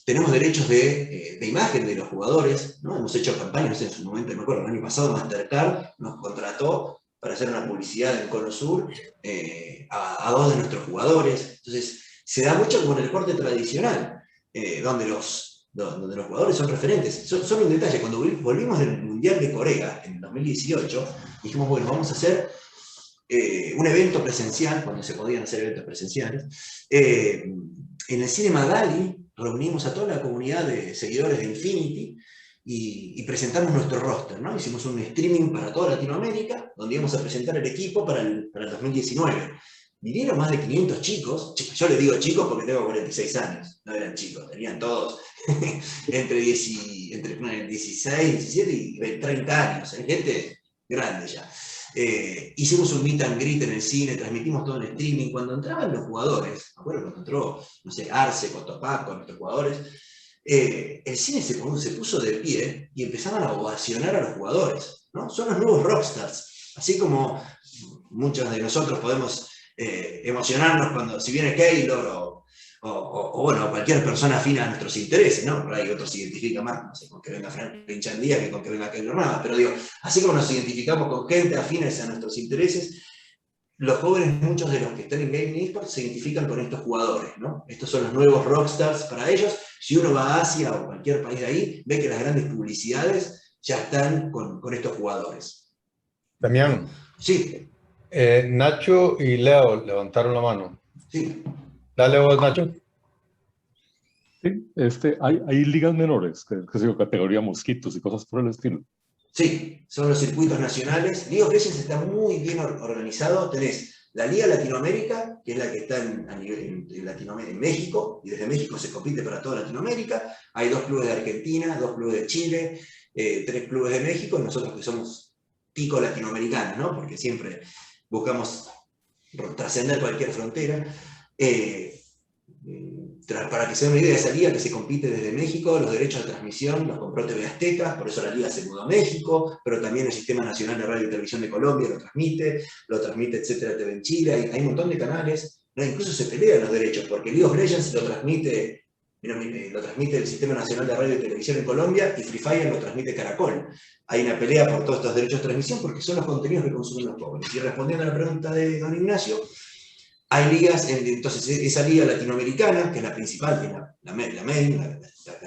tenemos derechos de imagen de los jugadores, ¿no? Hemos hecho campañas, en su momento, me acuerdo, el año pasado Mastercard nos contrató para hacer una publicidad en Cono Sur a 2 de nuestros jugadores. Entonces, se da mucho como en el deporte tradicional, donde los jugadores son referentes. Son un detalle, cuando volvimos del Mundial de Corea en 2018, dijimos, bueno, vamos a hacer un evento presencial, cuando se podían hacer eventos presenciales. En el Cine Magali reunimos a toda la comunidad de seguidores de Infinity y presentamos nuestro roster, ¿no? Hicimos un streaming para toda Latinoamérica, donde íbamos a presentar el equipo para el 2019. Vinieron más de 500 chicos, yo les digo chicos porque tengo 46 años, no eran chicos, tenían todos entre 16, 17 y 30 años, gente grande ya. Hicimos un meet and greet en el cine, transmitimos todo en streaming. Cuando entraban los jugadores, me acuerdo cuando entró, no sé, Arce, Cotopac, con nuestros jugadores, el cine se puso de pie y empezaban a ovacionar a los jugadores, ¿no? Son los nuevos rockstars, así como muchos de nosotros podemos emocionarnos cuando, si viene Keylor o bueno, cualquier persona afina a nuestros intereses, ¿no? Por ahí otros se identifican más, no sé, con que venga Franklin Chandía que con que venga Keylor Navas, pero digo, así como nos identificamos con gente afines a nuestros intereses, los jóvenes, muchos de los que están en Gaming Esports, se identifican con estos jugadores, ¿no? Estos son los nuevos rockstars para ellos. Si uno va a Asia o cualquier país de ahí, ve que las grandes publicidades ya están con estos jugadores. Damián. Sí. Nacho y Leo levantaron la mano. Sí. Dale vos, Nacho. Sí, hay ligas menores, que se categoría mosquitos y cosas por el estilo. Sí, son los circuitos nacionales. League of Legends está muy bien organizado. Tenés la Liga Latinoamérica, que es la que está en México, y desde México se compite para toda Latinoamérica. Hay 2 clubes de Argentina, 2 clubes de Chile, 3 clubes de México, y nosotros que somos pico latinoamericanos, ¿no? Porque siempre buscamos trascender cualquier frontera. Para que se den una idea de esa liga que se compite desde México, los derechos de transmisión los compró TV Azteca, por eso la liga se mudó a México, pero también el Sistema Nacional de Radio y Televisión de Colombia lo transmite etcétera TV en Chile, hay un montón de canales, ¿no? Incluso se pelean los derechos, porque League of Legends lo transmite lo transmite el Sistema Nacional de Radio y Televisión en Colombia, y Free Fire lo transmite Caracol. Hay una pelea por todos estos derechos de transmisión porque son los contenidos que consumen los pobres. Y respondiendo a la pregunta de don Ignacio, hay ligas, entonces esa liga latinoamericana, que es la principal, que es la main, la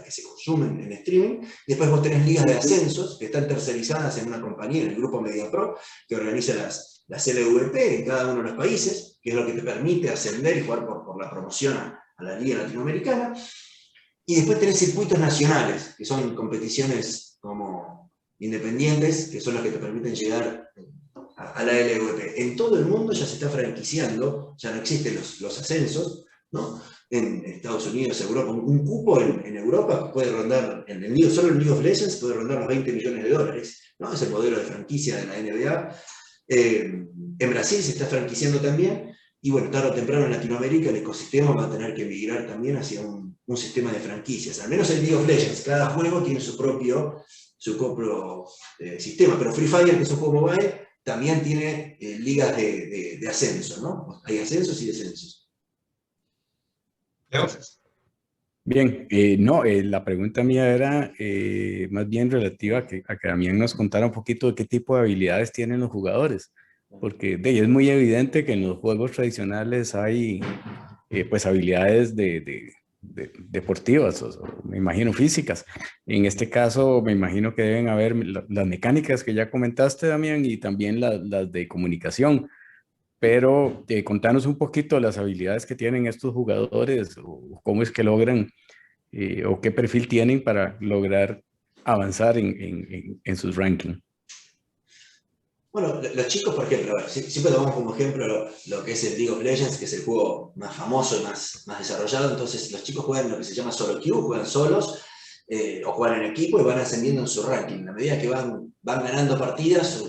que se consume en streaming, y después vos tenés ligas de ascensos, que están tercerizadas en una compañía, en el grupo MediaPro, que organiza las LVP en cada uno de los países, que es lo que te permite ascender y jugar por la promoción a la liga latinoamericana. Y después tenés circuitos nacionales, que son competiciones como independientes, que son las que te permiten llegar a la LVP. En todo el mundo ya se está franquiciando, ya no existen los ascensos, ¿no? En Estados Unidos, Europa, un cupo en Europa puede rondar, solo en League of Legends puede rondar los 20 millones de dólares, ¿no? Es el modelo de franquicia de la NBA. En Brasil se está franquiciando también, y bueno, tarde o temprano en Latinoamérica el ecosistema va a tener que migrar también hacia un sistema de franquicias. Al menos en League of Legends, cada juego tiene su propio sistema, pero Free Fire, que es un juego mobile, también tiene ligas de ascenso, ¿no? Hay ascensos y descensos. Gracias. Bien, no, la pregunta mía era más bien relativa a que Damián nos contara un poquito de qué tipo de habilidades tienen los jugadores, porque es muy evidente que en los juegos tradicionales hay pues habilidades deportivas, me imagino físicas. En este caso me imagino que deben haber las mecánicas que ya comentaste, Damián, y también las de comunicación. Pero contanos un poquito las habilidades que tienen estos jugadores, o cómo es que logran, o qué perfil tienen para lograr avanzar en sus rankings. Bueno, los chicos, por ejemplo, siempre tomamos como ejemplo lo que es el League of Legends, que es el juego más famoso y más desarrollado. Entonces los chicos juegan lo que se llama solo queue, juegan solos, o juegan en equipo y van ascendiendo en su ranking. A medida que van ganando partidas,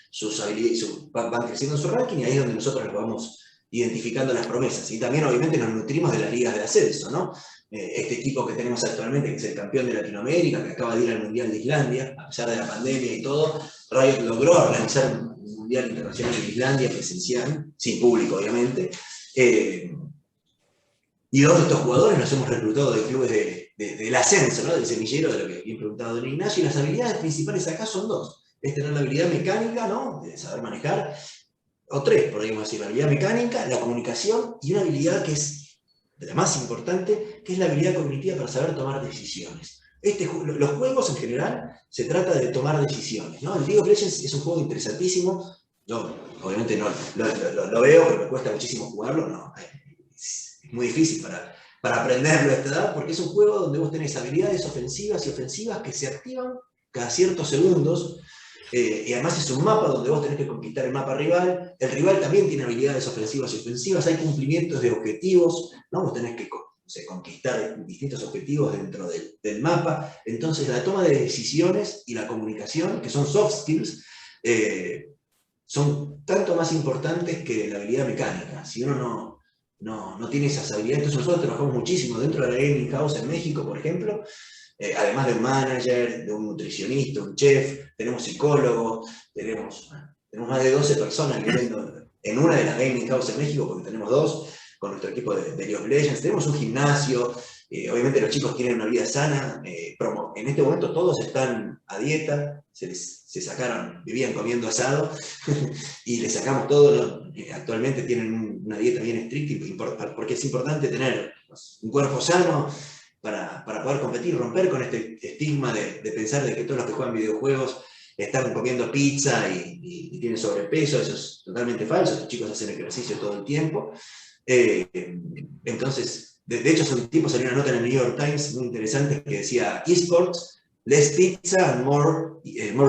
sus habilidades van creciendo en su ranking, y ahí es donde nosotros les vamos identificando las promesas. Y también obviamente nos nutrimos de las ligas de ascenso, ¿no? Este equipo que tenemos actualmente, que es el campeón de Latinoamérica, que acaba de ir al Mundial de Islandia, a pesar de la pandemia y todo, Riot logró organizar un Mundial Internacional en Islandia presencial, sin público obviamente, y dos de estos jugadores nos hemos reclutado de clubes del ascenso, ¿no? Del semillero, de lo que bien preguntado don Ignacio, y las habilidades principales acá son dos. Es tener la habilidad mecánica, ¿no? De saber manejar, o tres, podríamos decir, la habilidad mecánica, la comunicación, y una habilidad que es de la más importante, que es la habilidad cognitiva para saber tomar decisiones. Los juegos en general se trata de tomar decisiones, ¿no? El League of Legends es un juego interesantísimo. Yo obviamente no lo veo, pero me cuesta muchísimo jugarlo. No, es muy difícil para aprenderlo a esta edad, porque es un juego donde vos tenés habilidades ofensivas y ofensivas que se activan cada ciertos segundos. Y además es un mapa donde vos tenés que conquistar el mapa rival. El rival también tiene habilidades ofensivas y ofensivas. Hay cumplimientos de objetivos, ¿no? Vos tenés que conquistar distintos objetivos dentro del mapa. Entonces la toma de decisiones y la comunicación, que son soft skills, son tanto más importantes que la habilidad mecánica. Si uno no tiene esas habilidades, entonces nosotros trabajamos muchísimo dentro de la gaming house en México, por ejemplo. Además de un manager, de un nutricionista, un chef, tenemos psicólogos, tenemos más de 12 personas viviendo en una de las gaming house en México, porque tenemos dos, con nuestro equipo de League of Legends. Tenemos un gimnasio, obviamente los chicos tienen una vida sana, en este momento todos están a dieta, se sacaron, vivían comiendo asado, y les sacamos todo, actualmente tienen una dieta bien estricta, porque es importante tener un cuerpo sano, para poder competir, romper con este estigma de pensar de que todos los que juegan videojuegos están comiendo pizza y tienen sobrepeso. Eso es totalmente falso. Los chicos hacen ejercicio todo el tiempo. Entonces, de hecho, hace un tiempo salió una nota en el New York Times muy interesante que decía esports, less pizza and more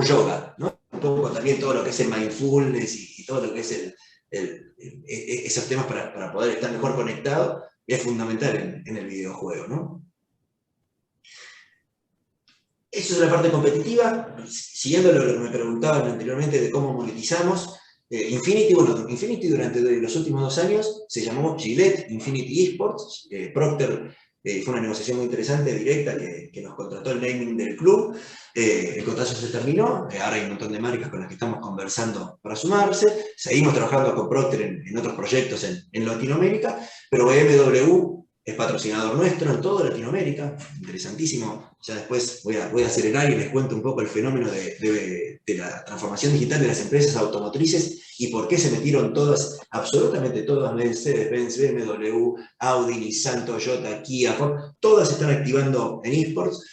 yoga, ¿no? Un poco también todo lo que es el mindfulness y todo lo que es esos temas para poder estar mejor conectado es fundamental en el videojuego, ¿no? Eso es la parte competitiva. Siguiendo lo que me preguntaban anteriormente de cómo monetizamos, Infinity durante los últimos 2 años se llamó Gillette Infinity Esports. Procter fue una negociación muy interesante, directa, que nos contrató el naming del club. El contrato se terminó, ahora hay un montón de marcas con las que estamos conversando para sumarse. Seguimos trabajando con Procter en otros proyectos en Latinoamérica, pero BMW es patrocinador nuestro en toda Latinoamérica, interesantísimo. Ya después voy a acelerar y les cuento un poco el fenómeno de la transformación digital de las empresas automotrices y por qué se metieron todas, absolutamente todas, Mercedes-Benz, BMW, Audi, Nissan, Toyota, Kia, Ford, todas están activando en eSports.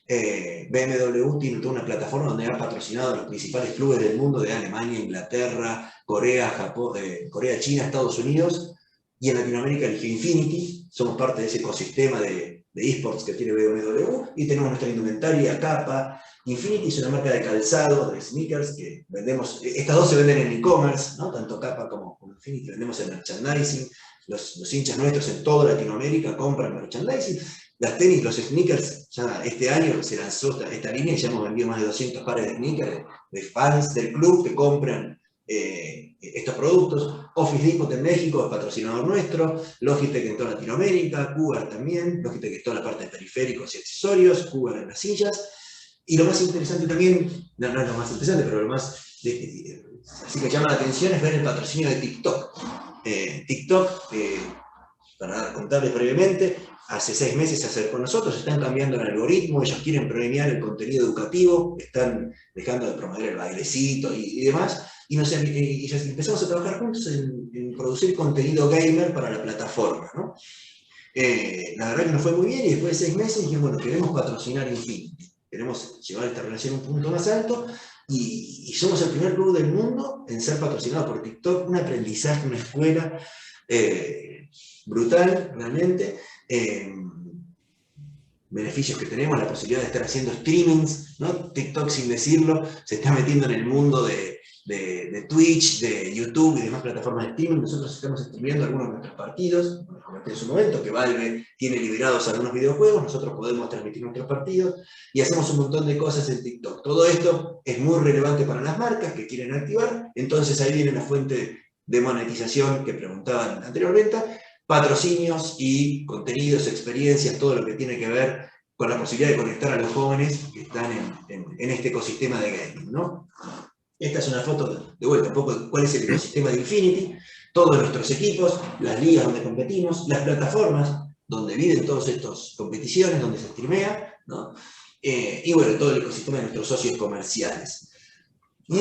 BMW tiene toda una plataforma donde ha patrocinado a los principales clubes del mundo de Alemania, Inglaterra, Corea, Japón, Corea, China, Estados Unidos, y en Latinoamérica eligió Infinity. Somos parte de ese ecosistema de eSports que tiene BMW, y tenemos nuestra indumentaria, Kappa. Infinity es una marca de calzado, de sneakers, que vendemos, estas dos se venden en e-commerce, ¿no? Tanto Kappa como Infinity vendemos en merchandising. Los hinchas nuestros en toda Latinoamérica compran merchandising. Las tenis, los sneakers, ya este año se lanzó esta línea y ya hemos vendido más de 200 pares de sneakers de fans del club que compran estos productos. Office Depot en México es patrocinador nuestro, Logitech en toda Latinoamérica, Cougar también, Logitech en toda la parte de periféricos y accesorios, Cougar en las sillas. Y lo más interesante también, no es lo más interesante, pero lo más así que llama la atención es ver el patrocinio de TikTok. TikTok, para contarles brevemente, hace 6 meses se acercó a nosotros, están cambiando el algoritmo, ellos quieren premiar el contenido educativo, están dejando de promover el bailecito y demás, y empezamos a trabajar juntos en producir contenido gamer para la plataforma, ¿no? La verdad que nos fue muy bien, y después de 6 meses dijimos, bueno, queremos patrocinar Infinity, queremos llevar esta relación a un punto más alto, y somos el primer club del mundo en ser patrocinado por TikTok, un aprendizaje, una escuela brutal, realmente. Beneficios que tenemos, la posibilidad de estar haciendo streamings, ¿no? TikTok, sin decirlo, se está metiendo en el mundo de Twitch, de YouTube y demás plataformas de streaming. Nosotros estamos streameando algunos de nuestros partidos, como comenté en su momento, que Valve tiene liberados algunos videojuegos, nosotros podemos transmitir nuestros partidos, y hacemos un montón de cosas en TikTok. Todo esto es muy relevante para las marcas que quieren activar, entonces ahí viene la fuente de monetización que preguntaban anteriormente, patrocinios y contenidos, experiencias, todo lo que tiene que ver con la posibilidad de conectar a los jóvenes que están en este ecosistema de gaming, ¿no? Esta es una foto, de vuelta, un poco de cuál es el ecosistema de Infinity, todos nuestros equipos, las ligas donde competimos, las plataformas donde viven todas estas competiciones, donde se streamea, ¿no? Y bueno, todo el ecosistema de nuestros socios comerciales. Y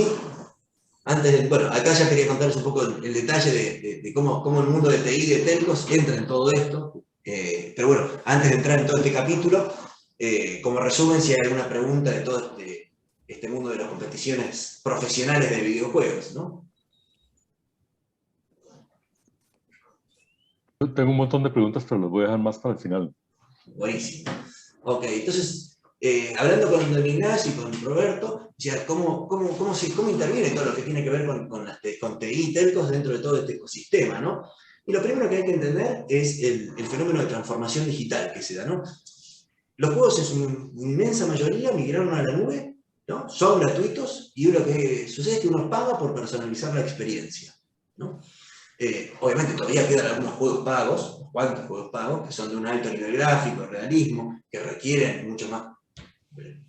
bueno, acá ya quería contarles un poco el detalle de cómo el mundo de TI y de telcos entra en todo esto. Pero bueno, antes de entrar en todo este capítulo, como resumen, si hay alguna pregunta de todo este mundo de las competiciones profesionales de videojuegos, ¿no? Tengo un montón de preguntas, pero las voy a dejar más para el final. Buenísimo. Ok, entonces, hablando con don Ignacio y con Roberto, ya, ¿cómo interviene todo lo que tiene que ver con TI y telcos dentro de todo este ecosistema, ¿no? Y lo primero que hay que entender es el fenómeno de transformación digital que se da, ¿no? Los juegos en su inmensa mayoría migraron a la nube, ¿no? Son gratuitos, y lo que sucede es que uno paga por personalizar la experiencia, ¿no? Obviamente todavía quedan algunos juegos pagos, cuantos juegos pagos, que son de un alto nivel gráfico, realismo, que requieren mucho más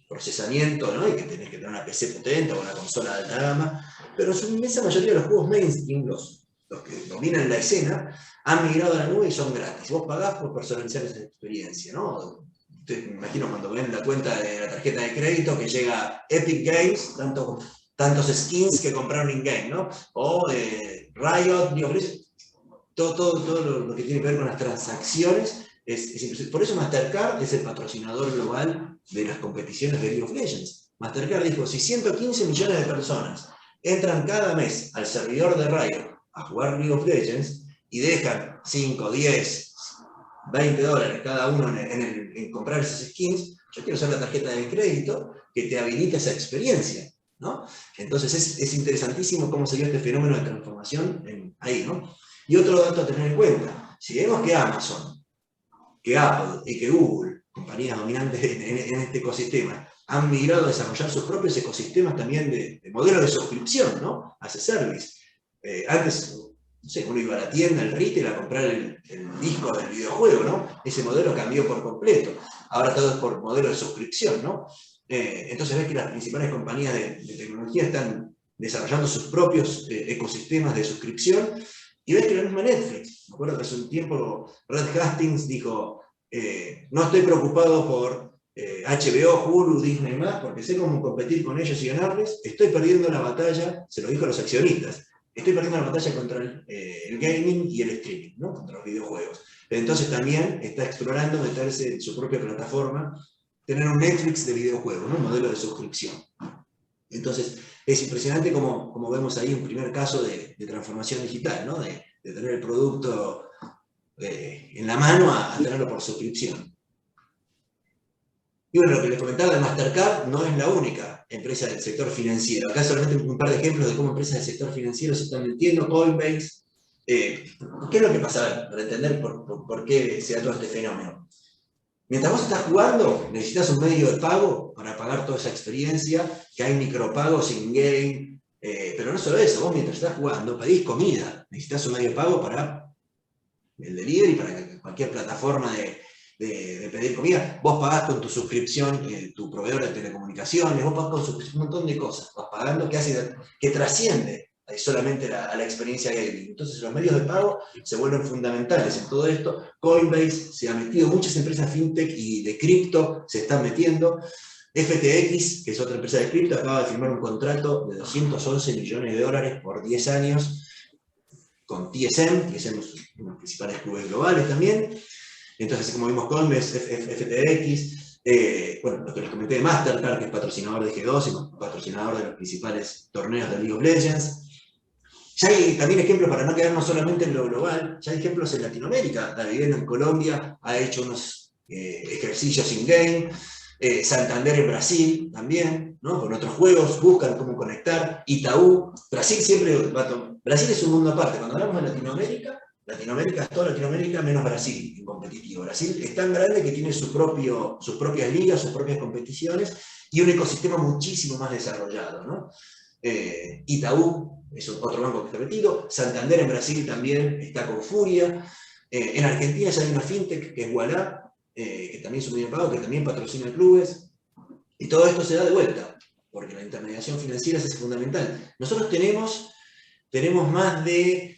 procesamiento, ¿no? Y que tenés que tener una PC potente o una consola de alta gama, pero en su inmensa mayoría de los juegos mainstream, los que dominan la escena, han migrado a la nube y son gratis. Vos pagás por personalizar esa experiencia, ¿no? Me imagino cuando ven la cuenta de la tarjeta de crédito que llega Epic Games, tantos skins que compraron in-game, ¿no? O Riot, todo lo que tiene que ver con las transacciones. Por eso Mastercard es el patrocinador global de las competiciones de League of Legends. Mastercard dijo, si 115 millones de personas entran cada mes al servidor de Riot a jugar League of Legends y dejan 5, 10, 20 dólares cada uno en comprar esas skins, yo quiero usar la tarjeta de crédito que te habilita esa experiencia, ¿no? Entonces es interesantísimo cómo se dio este fenómeno de transformación ahí, ¿no? Y otro dato a tener en cuenta, si vemos que Amazon, que Apple y que Google, compañías dominantes en este ecosistema, han migrado a desarrollar sus propios ecosistemas también de modelos de suscripción, ¿no? As a service. Antes, no sé, uno iba a la tienda, al retail, a comprar el disco del videojuego, ¿no? Ese modelo cambió por completo. Ahora todo es por modelo de suscripción, ¿no? Entonces ves que las principales compañías de tecnología están desarrollando sus propios ecosistemas de suscripción, Y ves que la misma Netflix, me acuerdo que hace un tiempo Red Hastings dijo, no estoy preocupado por HBO, Hulu, Disney+, porque sé cómo competir con ellos y ganarles, estoy perdiendo la batalla, se lo dijo a los accionistas, estoy perdiendo la batalla contra el gaming y el streaming, ¿no? Contra los videojuegos. Entonces también está explorando meterse en su propia plataforma, tener un Netflix de videojuegos, ¿no? Un modelo de suscripción. Entonces, es impresionante como vemos ahí un primer caso de transformación digital, ¿no? De tener el producto en la mano a tenerlo por suscripción. Y bueno, lo que les comentaba de Mastercard no es la única empresa del sector financiero. Acá solamente un par de ejemplos de cómo empresas del sector financiero se están metiendo. Coinbase. ¿Qué es lo que pasa? Para entender por qué se da todo este fenómeno. Mientras vos estás jugando, necesitas un medio de pago para pagar toda esa experiencia, que hay micropagos in-game, pero no solo eso, vos mientras estás jugando pedís comida, necesitas un medio de pago para el delivery, para cualquier plataforma de pedir comida, vos pagás con tu suscripción, tu proveedor de telecomunicaciones, vos pagás con un montón de cosas, vas pagando que trasciende solamente a la experiencia gaming. Entonces los medios de pago se vuelven fundamentales en todo esto. Coinbase se ha metido, muchas empresas fintech y de cripto se están metiendo. FTX, que es otra empresa de cripto, acaba de firmar un contrato de $211 millones por 10 años con TSM, que son los principales clubes globales también. Entonces, como vimos, Coinbase, FTX, bueno, lo que les comenté de Mastercard, que es patrocinador de G2 y patrocinador de los principales torneos de League of Legends. Ya hay también ejemplos, para no quedarnos solamente en lo global, ya hay ejemplos en Latinoamérica. Davivienda en Colombia ha hecho unos ejercicios in-game. Santander en Brasil también, ¿no? Con otros juegos, buscan cómo conectar. Itaú, Brasil siempre va a tomar. Brasil es un mundo aparte. Cuando hablamos de Latinoamérica es toda Latinoamérica menos Brasil en competitivo. Brasil es tan grande que tiene sus propias ligas, sus propias competiciones y un ecosistema muchísimo más desarrollado, ¿no? Itaú es otro banco que está metido. Santander en Brasil también está con furia. En Argentina ya hay una fintech que es Ualá, que también es un medio de pago, que también patrocina clubes. Y todo esto se da de vuelta, porque la intermediación financiera es fundamental. Nosotros hacemos más de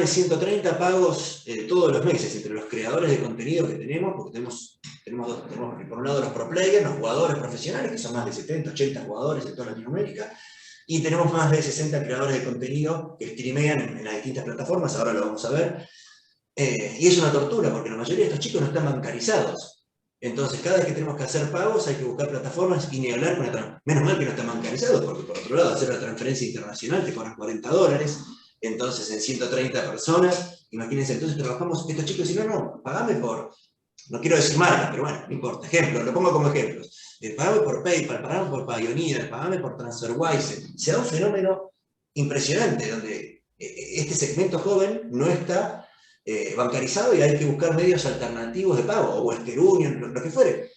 130 pagos todos los meses entre los creadores de contenido que tenemos, porque tenemos por un lado los pro players, los jugadores profesionales, que son más de 70, 80 jugadores en toda Latinoamérica, y tenemos más de 60 creadores de contenido que streamean en las distintas plataformas, ahora lo vamos a ver. Y es una tortura, porque la mayoría de estos chicos no están bancarizados. Entonces, cada vez que tenemos que hacer pagos, hay que buscar plataformas y ni hablar con la menos mal que no están bancarizados, porque por otro lado, hacer la transferencia internacional te cobran $40. Entonces, en 130 personas, imagínense, entonces trabajamos, estos chicos dicen, no, pagame por, no quiero decir marca, pero bueno, no importa, ejemplo, lo pongo como ejemplos. Pagame por PayPal, pagame por Payoneer, pagame por TransferWise. Se da un fenómeno impresionante, donde este segmento joven no está bancarizado y hay que buscar medios alternativos de pago, o Western Union, lo que fuere.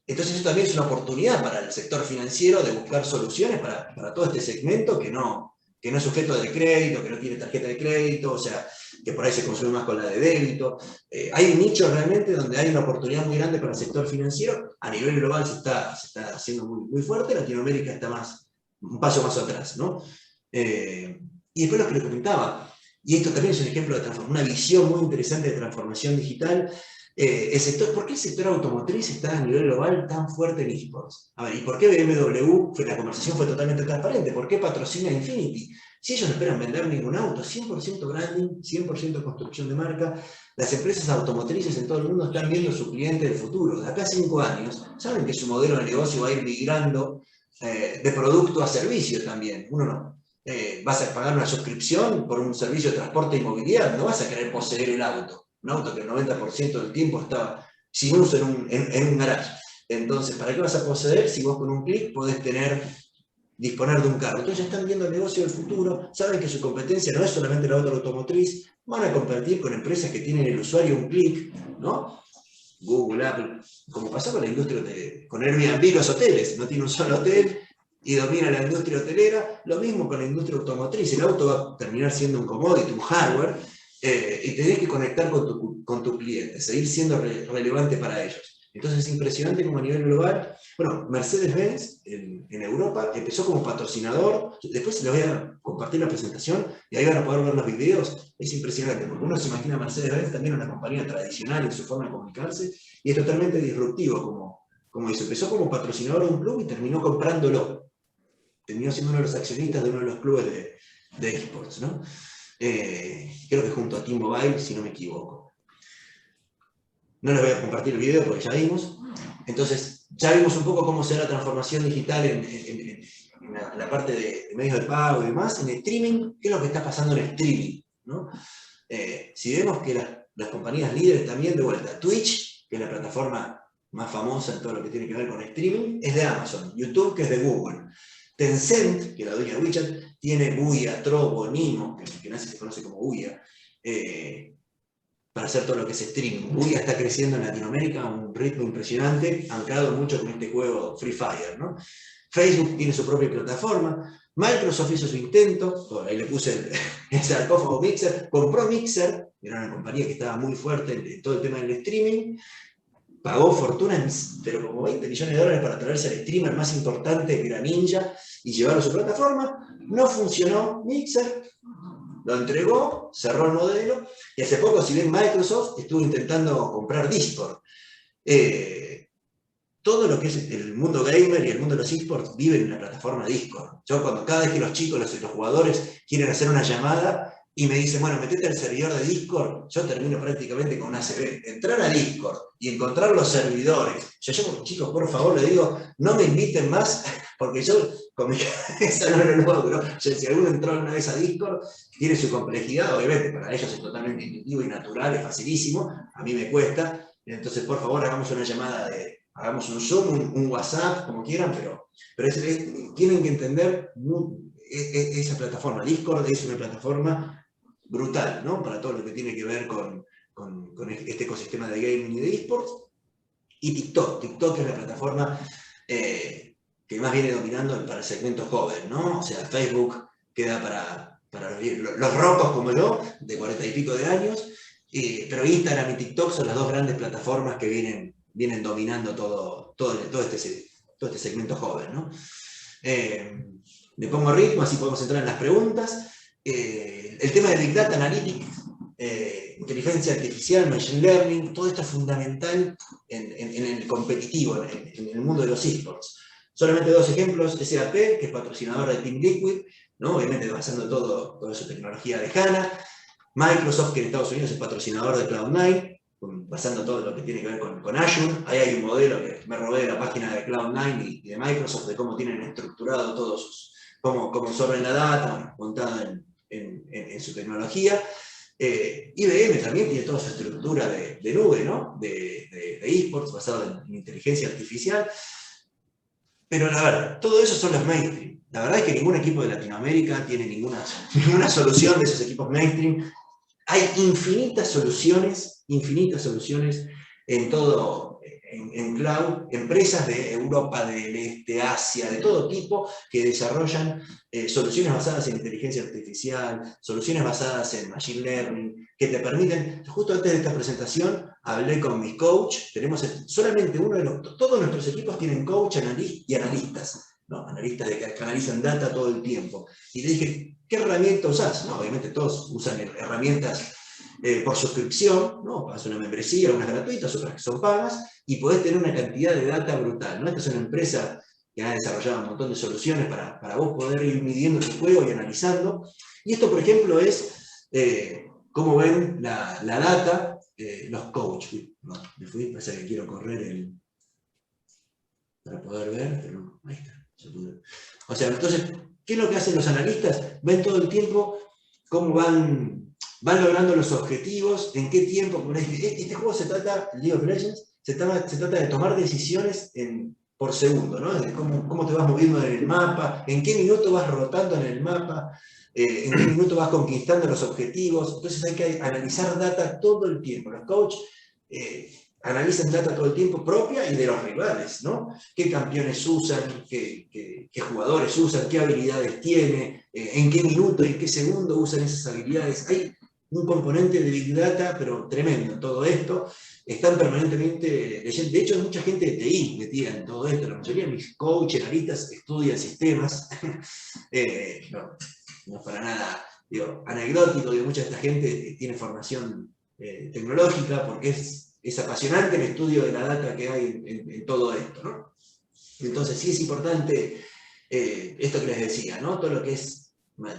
Entonces eso también es una oportunidad para el sector financiero de buscar soluciones para todo este segmento que no es sujeto de crédito, que no tiene tarjeta de crédito, o sea, que por ahí se consume más con la de débito. Hay un nicho realmente donde hay una oportunidad muy grande para el sector financiero. A nivel global se está haciendo muy, muy fuerte, Latinoamérica está un paso más atrás, ¿no? Y después lo que les comentaba, y esto también es un ejemplo de una visión muy interesante de transformación digital. ¿Por qué el sector automotriz está a nivel global tan fuerte en eSports? A ver, ¿y por qué BMW? La conversación fue totalmente transparente. ¿Por qué patrocina Infinity? Si ellos no esperan vender ningún auto, 100% branding, 100% construcción de marca, las empresas automotrices en todo el mundo están viendo su cliente del futuro. De acá a 5 años, saben que su modelo de negocio va a ir migrando de producto a servicio también. Uno no. Vas a pagar una suscripción por un servicio de transporte inmobiliario, no vas a querer poseer el auto. Un auto que el 90% del tiempo está sin uso en un garage. Entonces, ¿para qué vas a poseer si vos con un clic podés disponer de un carro? Entonces están viendo el negocio del futuro, saben que su competencia no es solamente la otra automotriz, van a competir con empresas que tienen el usuario un clic, ¿no? Google, Apple, como pasó con la industria con Airbnb, los hoteles, no tiene un solo hotel y domina la industria hotelera. Lo mismo con la industria automotriz, el auto va a terminar siendo un commodity, un hardware, y tenés que conectar con tu cliente, seguir siendo relevante para ellos. Entonces es impresionante como a nivel global, bueno, Mercedes-Benz en Europa empezó como patrocinador, después les voy a compartir la presentación y ahí van a poder ver los videos, es impresionante, porque uno se imagina a Mercedes-Benz también una compañía tradicional en su forma de comunicarse, y es totalmente disruptivo, como eso, empezó como patrocinador de un club y terminó comprándolo, terminó siendo uno de los accionistas de uno de los clubes de esports, ¿no? Creo que junto a T-Mobile, si no me equivoco. No les voy a compartir el video porque ya vimos. Entonces, ya vimos un poco cómo será la transformación digital en la parte de medios de pago y demás. En streaming, ¿qué es lo que está pasando en streaming, ¿no? Si vemos que las compañías líderes también, de vuelta, Twitch, que es la plataforma más famosa en todo lo que tiene que ver con streaming, es de Amazon. YouTube, que es de Google. Tencent, que es la dueña de WeChat, tiene Ouya, Trovo, Nimo, que nace se conoce como Ouya, para hacer todo lo que es streaming. Ouya está creciendo en Latinoamérica a un ritmo impresionante, anclado mucho con este juego Free Fire, ¿no? Facebook tiene su propia plataforma, Microsoft hizo su intento, ahí le puse el sarcófago Mixer, compró Mixer, era una compañía que estaba muy fuerte en todo el tema del streaming, pagó fortunas, pero como 20 millones de dólares para traerse al streamer más importante, que era Ninja, y llevarlo a su plataforma. No funcionó Mixer, lo entregó, cerró el modelo, y hace poco, si bien Microsoft estuvo intentando comprar Discord. Todo lo que es el mundo gamer y el mundo de los esports vive en la plataforma Discord. Yo cada vez que los chicos, los jugadores quieren hacer una llamada y me dicen, bueno, metete al servidor de Discord, yo termino prácticamente con un ACB. Entrar a Discord y encontrar los servidores. Yo llamo, chicos, por favor, le digo, no me inviten más, porque yo con mi cabeza no lo logro. Si alguno entró alguna vez a Discord, tiene su complejidad, obviamente, para ellos es totalmente intuitivo y natural, es facilísimo, a mí me cuesta. Entonces, por favor, hagamos una llamada hagamos un Zoom, un WhatsApp, como quieran, pero tienen que entender esa plataforma. Discord es una plataforma brutal, ¿no? Para todo lo que tiene que ver con este ecosistema de gaming y de esports. Y TikTok es la plataforma que más viene dominando para el segmento joven, ¿no? O sea, Facebook queda para los rocos como yo, de 40 y pico de años, pero Instagram y TikTok son las dos grandes plataformas que vienen dominando todo este segmento joven, ¿no? Le pongo ritmo, así podemos entrar en las preguntas. El tema de Big Data Analytics, inteligencia artificial, Machine Learning, todo esto es fundamental en el competitivo, en el mundo de los esports. Solamente dos ejemplos, SAP, que es patrocinador de Team Liquid, ¿no? Obviamente basando toda su tecnología de HANA. Microsoft, que en Estados Unidos es patrocinador de Cloud9, basando todo lo que tiene que ver con Azure. Ahí hay un modelo que me robé de la página de Cloud9 y de Microsoft, de cómo tienen estructurado todos cómo absorben la data, montada en su tecnología. IBM también tiene toda su estructura de nube, ¿no? de esports, basado en inteligencia artificial. Pero la verdad, todo eso son los mainstream. La verdad es que ningún equipo de Latinoamérica tiene ninguna solución de esos equipos mainstream. Hay infinitas soluciones en todo, en cloud, empresas de Europa del Este, Asia, de todo tipo, que desarrollan soluciones basadas en inteligencia artificial, soluciones basadas en machine learning, que te permiten, justo antes de esta presentación, hablé con mis coach, tenemos solamente todos nuestros equipos tienen coach y analistas, ¿no? Analistas que analizan data todo el tiempo. Y le dije, ¿qué herramienta usás? No, obviamente todos usan herramientas por suscripción, ¿no? Pagas una membresía, unas gratuitas, otras que son pagas, y podés tener una cantidad de data brutal, ¿no? Esta es una empresa que ha desarrollado un montón de soluciones para vos poder ir midiendo tu juego y analizando. Y esto, por ejemplo, es cómo ven la data los coaches. No, me fui, parece que quiero correr para poder ver, pero no, ahí está. O sea, entonces, ¿qué es lo que hacen los analistas? Ven todo el tiempo cómo van logrando los objetivos, en qué tiempo. Este juego se trata, League of Legends, se trata de tomar decisiones por segundo, ¿no? De cómo te vas moviendo en el mapa, en qué minuto vas rotando en el mapa, en qué minuto vas conquistando los objetivos. Entonces hay que analizar data todo el tiempo. Los coaches analizan data todo el tiempo propia y de los rivales, ¿no? ¿Qué campeones usan? ¿Qué jugadores usan? ¿Qué habilidades tiene? ¿En qué minuto y en qué segundo usan esas habilidades? Hay un componente de Big Data, pero tremendo en todo esto. están permanentemente leyendo. De hecho, hay mucha gente de TI metida en todo esto. La mayoría de mis coaches, analistas, estudian sistemas. No es para nada anecdótico. Mucha de esta gente tiene formación tecnológica porque es apasionante el estudio de la data que hay en todo esto, ¿no? Entonces, sí es importante esto que les decía, ¿no? Todo lo que es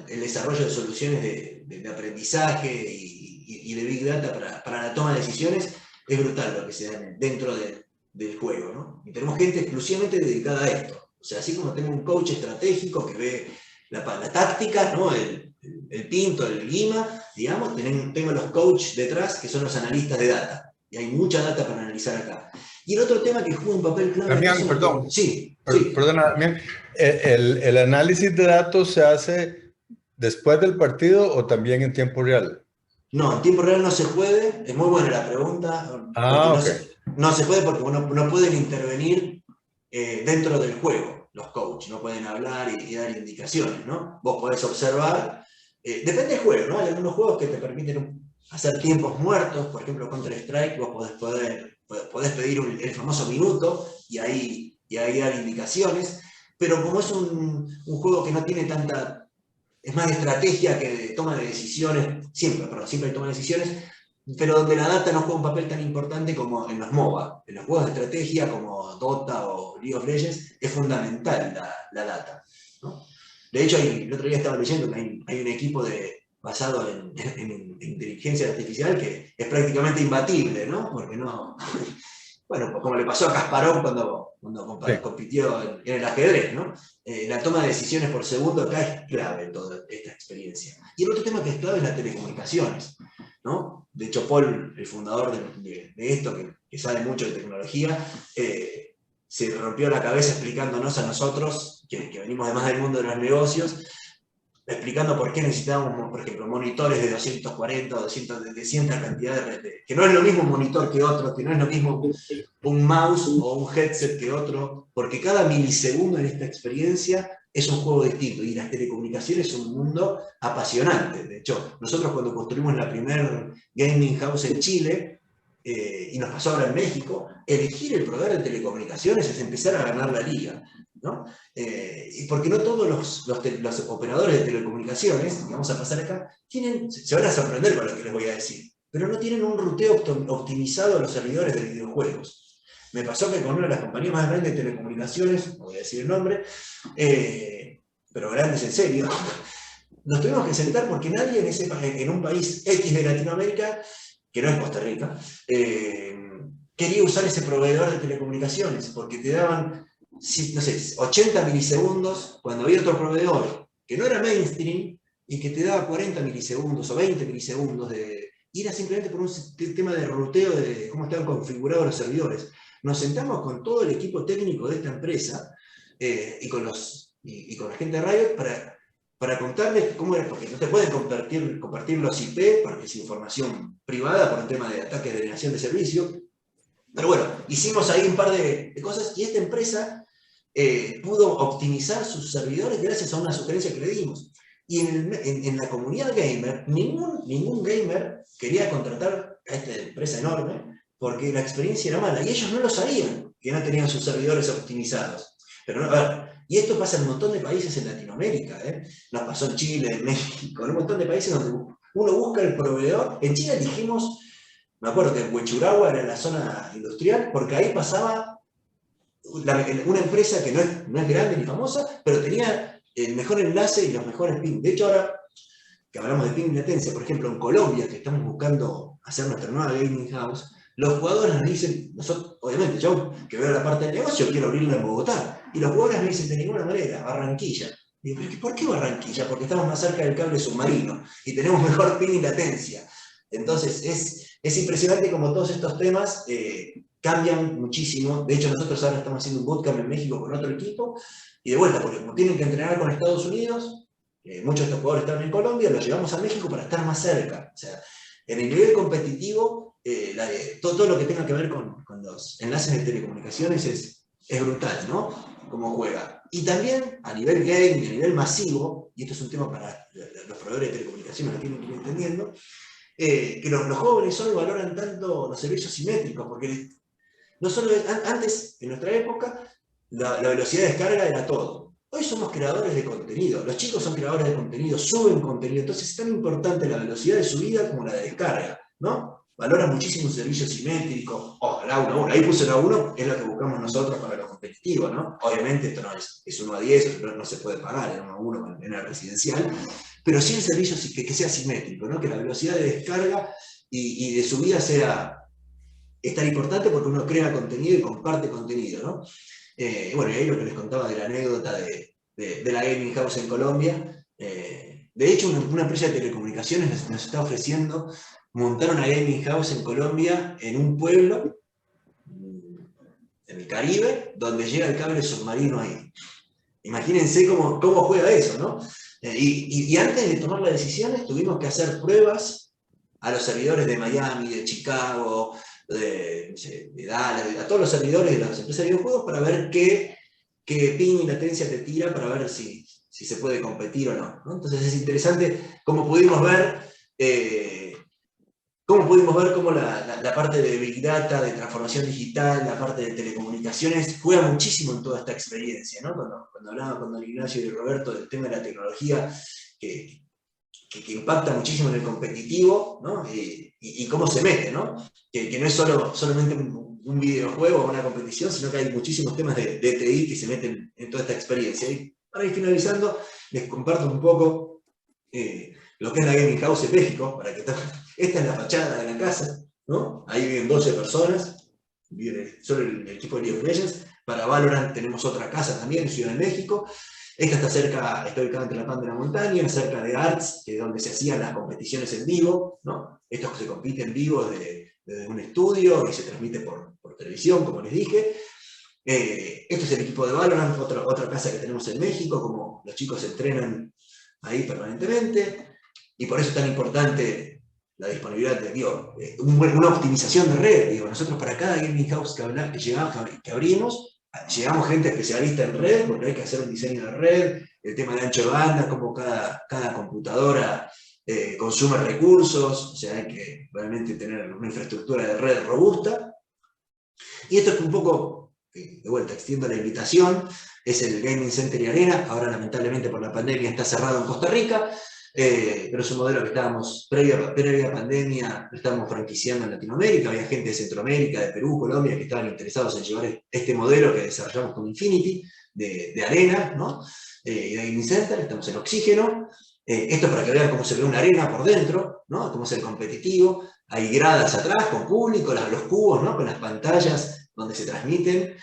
el desarrollo de soluciones de aprendizaje y de Big Data para la toma de decisiones, es brutal lo que se da dentro del juego, ¿no? Y tenemos gente exclusivamente dedicada a esto. O sea, así como tengo un coach estratégico que ve la táctica, ¿no? El Pinto, el Lima, digamos, tengo los coaches detrás que son los analistas de data. Y hay mucha data para analizar acá. Y el otro tema que juega un papel clave... Damián, perdón. Sí. Perdona, Damián. ¿El análisis de datos se hace después del partido o también en tiempo real? No, en tiempo real no se puede. Es muy buena la pregunta. No se puede porque no pueden intervenir dentro del juego los coaches. No pueden hablar y dar indicaciones, ¿no? Vos podés observar. Depende del juego, ¿no? Hay algunos juegos que te permiten hacer tiempos muertos. Por ejemplo, Counter-Strike, vos podés pedir el famoso minuto y ahí dar indicaciones. Pero como es un juego que no tiene tanta... Es más de estrategia que de toma de decisiones, siempre hay toma de decisiones, pero donde la data no juega un papel tan importante como en los MOBA. En los juegos de estrategia como Dota o League of Legends es fundamental la data, ¿no? De hecho, el otro día estaba leyendo que hay un equipo basado en inteligencia artificial que es prácticamente imbatible, ¿no? Porque no... Bueno, como le pasó a Kasparov cuando compitió en el ajedrez, ¿no? La toma de decisiones por segundo acá es clave en toda esta experiencia. Y el otro tema que es clave es las telecomunicaciones, ¿no? De hecho, Paul, el fundador de esto, que sabe mucho de tecnología, se rompió la cabeza explicándonos a nosotros, que venimos además del mundo de los negocios, explicando por qué necesitábamos, por ejemplo, monitores de 240 o 200, de cierta cantidad de redes, que no es lo mismo un monitor que otro, que no es lo mismo un mouse o un headset que otro, porque cada milisegundo en esta experiencia es un juego distinto, y las telecomunicaciones son un mundo apasionante. De hecho, nosotros cuando construimos la primer gaming house en Chile, y nos pasó ahora en México, elegir el proveedor de telecomunicaciones es empezar a ganar la liga, ¿no? Porque no todos los operadores de telecomunicaciones, y vamos a pasar acá, se van a sorprender con lo que les voy a decir, pero no tienen un ruteo optimizado a los servidores de videojuegos. Me pasó que con una de las compañías más grandes de telecomunicaciones, no voy a decir el nombre, pero grandes en serio, nos tuvimos que sentar porque nadie en un país X de Latinoamérica, que no es Costa Rica, quería usar ese proveedor de telecomunicaciones, porque te daban, no sé, 80 milisegundos, cuando había otro proveedor que no era mainstream, y que te daba 40 milisegundos o 20 milisegundos y era simplemente por un tema de ruteo de cómo estaban configurados los servidores. Nos sentamos con todo el equipo técnico de esta empresa y con la gente de Riot para contarles cómo era, porque no te pueden compartir los IP, porque es información privada por un tema de ataque de denegación de servicio. Pero bueno, hicimos ahí un par de cosas, y esta empresa pudo optimizar sus servidores gracias a una sugerencia que le dimos. Y en la comunidad gamer, ningún gamer quería contratar a esta empresa enorme porque la experiencia era mala, y ellos no lo sabían, que no tenían sus servidores optimizados. Pero no, a ver, y esto pasa en un montón de países en Latinoamérica, nos pasó en Chile, en México, en un montón de países donde uno busca el proveedor. En Chile dijimos, me acuerdo que en Huechuragua era la zona industrial, porque ahí pasaba una empresa que no es grande ni famosa, pero tenía el mejor enlace y los mejores ping. De hecho, ahora que hablamos de ping y latencia, por ejemplo, en Colombia, que estamos buscando hacer nuestra nueva gaming house, los jugadores nos dicen, nosotros, obviamente, yo que veo la parte del negocio, quiero abrirla en Bogotá, y los jugadores me dicen, de ninguna manera, Barranquilla. Y digo, ¿pero por qué Barranquilla? Porque estamos más cerca del cable submarino y tenemos mejor ping y latencia. Entonces, es impresionante como todos estos temas cambian muchísimo. De hecho, nosotros ahora estamos haciendo un bootcamp en México con otro equipo, y de vuelta, porque como tienen que entrenar con Estados Unidos, muchos de estos jugadores están en Colombia, los llevamos a México para estar más cerca. O sea, en el nivel competitivo, todo lo que tenga que ver con los enlaces de telecomunicaciones es brutal, ¿no? Cómo juega. Y también a nivel game, a nivel masivo, y esto es un tema para los proveedores de telecomunicaciones, lo tienen que ir entendiendo, que los jóvenes hoy valoran tanto los servicios simétricos, porque no solo antes, en nuestra época, la velocidad de descarga era todo. Hoy somos creadores de contenido, los chicos son creadores de contenido, suben contenido, entonces es tan importante la velocidad de subida como la de descarga, ¿no? Valora muchísimo un servicio simétrico, ojalá 1:1, ahí puse 1:1, es lo que buscamos nosotros para lo competitivo, ¿no? Obviamente esto no es 1:10, no se puede pagar en 1:1 en el residencial, pero sí el servicio que sea simétrico, ¿no? Que la velocidad de descarga y de subida es tan importante porque uno crea contenido y comparte contenido, ¿no? Bueno, y ahí lo que les contaba de la anécdota de la Gaming House en Colombia. De hecho, una empresa de telecomunicaciones nos está ofreciendo montar una Gaming House en Colombia, en un pueblo, en el Caribe, donde llega el cable submarino ahí. Imagínense cómo juega eso, ¿no? Y antes de tomar las decisiones tuvimos que hacer pruebas a los servidores de Miami, de Chicago, de Dallas, a todos los servidores de las empresas de videojuegos para ver qué ping y latencia te tira, para ver si se puede competir o no, ¿no? Entonces es interesante cómo pudimos ver cómo la parte de Big Data, de transformación digital, la parte de telecomunicaciones, juega muchísimo en toda esta experiencia, ¿no? Cuando hablaba con don Ignacio y Roberto del tema de la tecnología, que impacta muchísimo en el competitivo, ¿no? Y cómo se mete, ¿no? Que no es solamente un videojuego o una competición, sino que hay muchísimos temas de TI que se meten en toda esta experiencia. Y para ir finalizando, les comparto un poco lo que es la Gaming House en México, para que esta es la fachada de la casa, ¿no? Ahí viven 12 personas, vive solo el equipo de League of Legends. Para Valorant tenemos otra casa también en Ciudad de México. Esta está ubicada entre la Pan de la Montaña, cerca de Arts, que es donde se hacían las competiciones en vivo, ¿no? Esto se compite en vivo desde un estudio y se transmite por televisión, como les dije. Esto es el equipo de Valorant, otra casa que tenemos en México, como los chicos se entrenan ahí permanentemente, y por eso es tan importante la disponibilidad de, una optimización de red. Nosotros para cada Gaming House que abrimos, llegamos gente especialista en red, porque hay que hacer un diseño de red, el tema de ancho de banda, cómo cada computadora consume recursos, o sea, hay que realmente tener una infraestructura de red robusta. Y esto es un poco, de vuelta, extiendo la invitación, es el Gaming Center y Arena, ahora lamentablemente por la pandemia está cerrado en Costa Rica, pero es un modelo que estábamos, previa pandemia, lo estábamos franquiciando en Latinoamérica, había gente de Centroamérica, de Perú, Colombia, que estaban interesados en llevar este modelo que desarrollamos con Infinity, de Arena, ¿no? De Gaming Center, estamos en Oxígeno. Esto para que vean cómo se ve una arena por dentro, ¿no? Cómo es el competitivo. Hay gradas atrás con público, los cubos, ¿no? Con las pantallas donde se transmiten,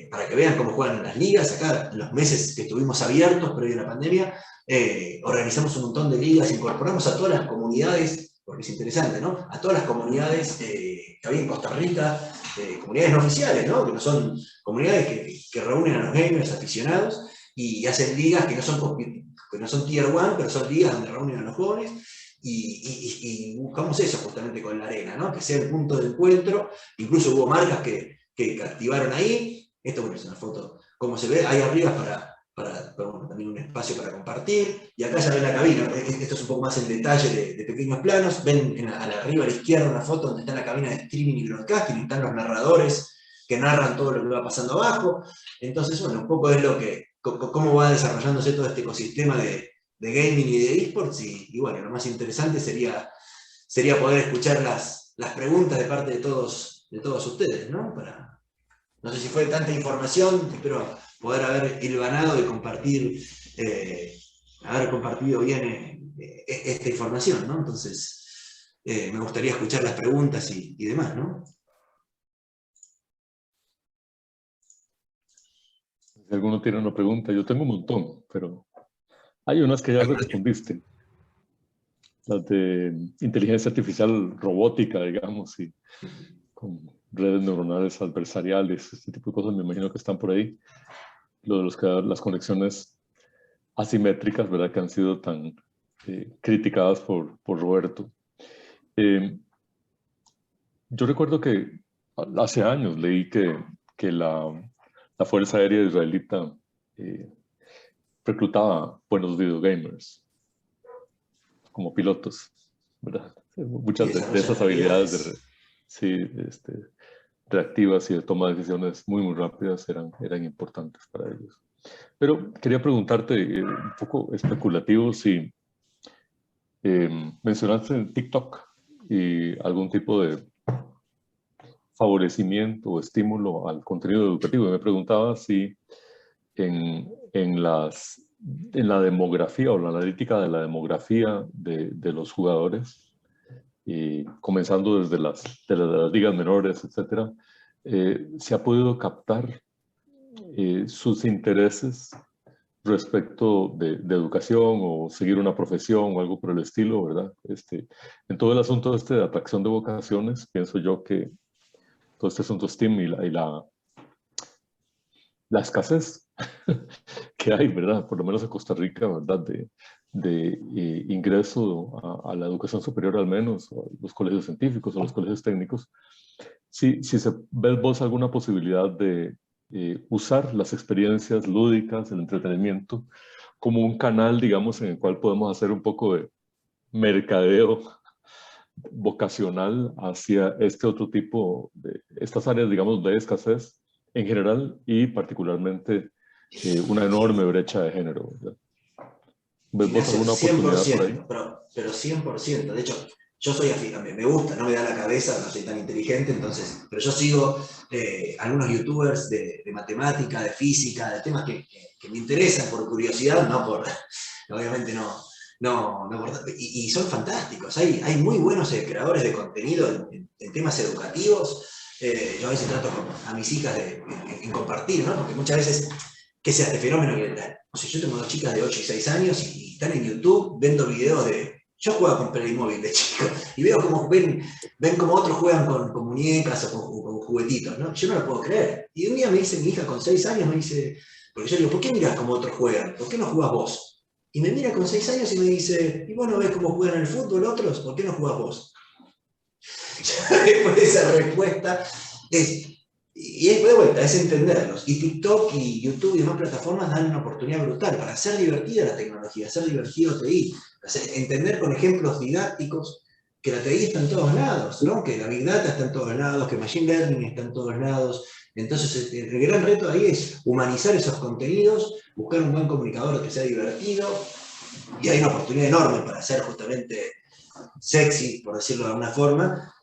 para que vean cómo juegan las ligas. Acá, en los meses que estuvimos abiertos previo a la pandemia, organizamos un montón de ligas, incorporamos a todas las comunidades, porque es interesante, ¿no? A todas las comunidades que había en Costa Rica, comunidades no oficiales, ¿no? Que no son comunidades que reúnen a los gamers aficionados y hacen ligas que no son tier 1, pero son ligas donde reúnen a los jóvenes, y buscamos eso justamente con la arena, ¿no? Que sea el punto de encuentro. Incluso hubo marcas que activaron ahí. Esto, bueno, es una foto, como se ve, hay arriba para bueno, también un espacio para compartir, y acá ya ven la cabina. Esto es un poco más en detalle de pequeños planos. Ven arriba a la izquierda una foto donde está la cabina de streaming y broadcasting, y están los narradores que narran todo lo que va pasando abajo. Entonces, bueno, un poco es cómo va desarrollándose todo este ecosistema de gaming y de esports, y bueno, lo más interesante sería poder escuchar las preguntas de parte de todos ustedes, ¿no? No sé si fue tanta información, espero poder haber hilvanado y haber compartido bien esta información, ¿no? Entonces, me gustaría escuchar las preguntas y demás, ¿no? Si alguno tiene una pregunta, yo tengo un montón, pero hay unas que ya respondiste. Las de inteligencia artificial robótica, digamos, y con redes neuronales adversariales, este tipo de cosas, me imagino que están por ahí. Lo de las conexiones asimétricas, ¿verdad? Que han sido tan criticadas por Roberto. Yo recuerdo que hace años leí que la Fuerza Aérea Israelita reclutaba buenos videogamers como pilotos, ¿verdad? muchas Y de esas habilidades sí, reactivas y de toma de decisiones muy rápidas eran importantes para ellos. Pero quería preguntarte, un poco especulativo, si mencionaste en TikTok y algún tipo de favorecimiento o estímulo al contenido educativo. Y me preguntaba si en la demografía o la analítica de la demografía de los jugadores, y comenzando desde de las ligas menores, etcétera, se ha podido captar sus intereses respecto de educación o seguir una profesión o algo por el estilo, ¿verdad? En todo el asunto de atracción de vocaciones, pienso yo que todo este asunto STEAM y la escasez que hay, ¿verdad? Por lo menos en Costa Rica, ¿verdad? De ingreso a la educación superior al menos, o a los colegios científicos o los colegios técnicos. Si se ve vos alguna posibilidad de usar las experiencias lúdicas, el entretenimiento, como un canal, digamos, en el cual podemos hacer un poco de mercadeo vocacional hacia este otro tipo de estas áreas, digamos, de escasez en general y particularmente una enorme brecha de género, ¿verdad? ¿Ves vos Ignacio, alguna oportunidad por ahí? 100%, pero 100%. De hecho, yo soy afín, me gusta, no me da la cabeza, no soy tan inteligente, entonces, pero yo sigo algunos youtubers de matemática, de física, de temas que me interesan por curiosidad, no por, obviamente no por, y son fantásticos. Hay muy buenos creadores de contenido en temas educativos. Yo a veces trato a mis hijas en compartir, ¿no? Porque muchas veces que sea este fenómeno que, o sea, yo tengo dos chicas de 8 y 6 años y están en YouTube viendo videos de... Yo jugaba con Playmobil de chico y veo como ven como otros juegan con muñecas o con juguetitos, ¿no? Yo no lo puedo creer. Y un día me dice mi hija con 6 años, me dice, porque yo digo, ¿por qué mirás como otros juegan? ¿Por qué no jugás vos? Y me mira con 6 años y me dice, ¿y vos no ves cómo juegan el fútbol otros? ¿Por qué no jugás vos? Después de esa respuesta y es de vuelta, es entenderlos. Y TikTok y YouTube y demás plataformas dan una oportunidad brutal para hacer divertida la tecnología, hacer divertido TI, entender con ejemplos didácticos que la TI está en todos lados, ¿no? Que la Big Data está en todos lados, que Machine Learning está en todos lados. Entonces, el gran reto ahí es humanizar esos contenidos, buscar un buen comunicador que sea divertido, y hay una oportunidad enorme para hacer justamente sexy, por decirlo de alguna forma,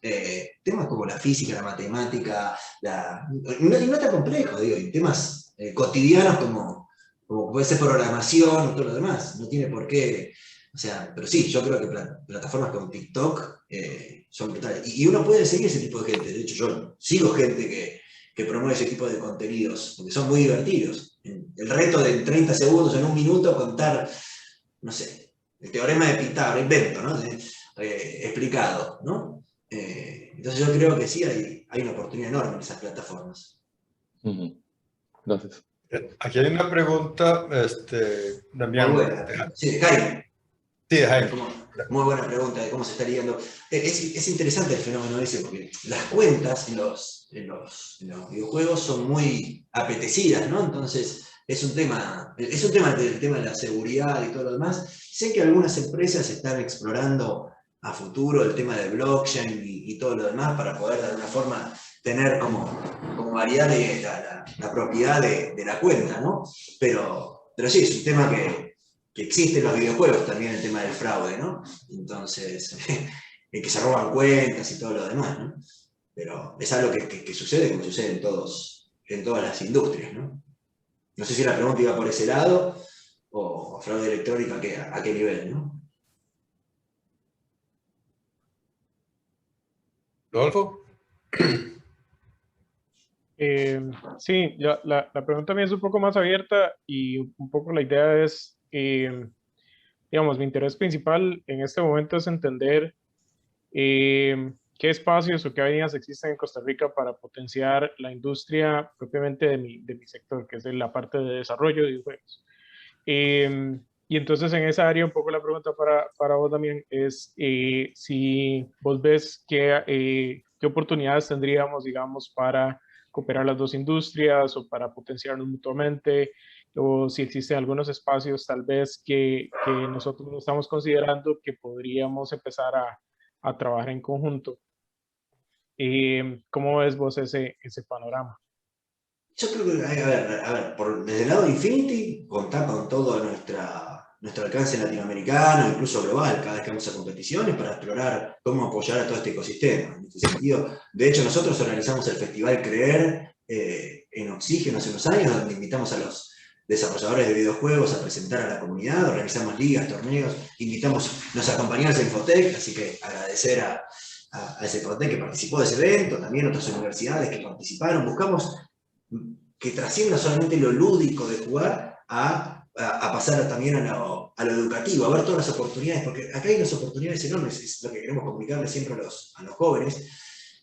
temas como la física, la matemática, no tan complejo, digo, y temas cotidianos como puede ser programación y todo lo demás, no tiene por qué, o sea, pero sí, yo creo que plataformas como TikTok son brutales, y uno puede seguir ese tipo de gente, de hecho yo sigo gente que promueve ese tipo de contenidos, porque son muy divertidos. El reto de en 30 segundos, en un minuto, contar, no sé, el teorema de Pitágoras, invento, ¿no? Explicado, ¿no? Entonces yo creo que sí hay una oportunidad enorme en esas plataformas. Gracias. Aquí hay una pregunta, Damián. Muy buena. Sí, de Jaime. Sí, de Jaime. Muy buena pregunta de cómo se está lidiando. Es interesante el fenómeno ese, porque las cuentas en los videojuegos son muy apetecidas, ¿no? Entonces es un tema del tema de la seguridad y todo lo demás. Sé que algunas empresas están explorando a futuro el tema de blockchain y todo lo demás para poder de alguna forma tener como variedad la propiedad de la cuenta, ¿no? Pero sí, es un tema que existe en los videojuegos también, el tema del fraude, ¿no? Entonces, que se roban cuentas y todo lo demás, ¿no? Pero es algo que sucede como sucede en todas las industrias, ¿no? No sé si la pregunta iba por ese lado o fraude electrónico a qué nivel, ¿no? ¿Rodolfo? Sí, la pregunta mía es un poco más abierta y un poco la idea es, digamos, mi interés principal en este momento es entender qué espacios o qué avenidas existen en Costa Rica para potenciar la industria propiamente de mi sector, que es la parte de desarrollo de videojuegos. Y entonces en esa área un poco la pregunta para vos también es si vos ves qué oportunidades tendríamos, digamos, para cooperar las dos industrias o para potenciarnos mutuamente, o si existen algunos espacios tal vez que nosotros no estamos considerando que podríamos empezar a a trabajar en conjunto. ¿Cómo ves vos ese panorama? Yo creo que, a ver, desde el lado de Infinity, contar con todo nuestro alcance latinoamericano, incluso global, cada vez que vamos a competiciones, para explorar cómo apoyar a todo este ecosistema. En este sentido, de hecho, nosotros organizamos el Festival Creer en Oxígeno hace unos años, donde invitamos a los desarrolladores de videojuegos a presentar a la comunidad, organizamos ligas, torneos, nos acompañó el Infotec, así que agradecer a ese Infotec que participó de ese evento, también otras universidades que participaron. Buscamos que trascienda solamente lo lúdico de jugar a pasar también a lo educativo, a ver todas las oportunidades, porque acá hay unas oportunidades enormes, es lo que queremos comunicarle siempre a los jóvenes,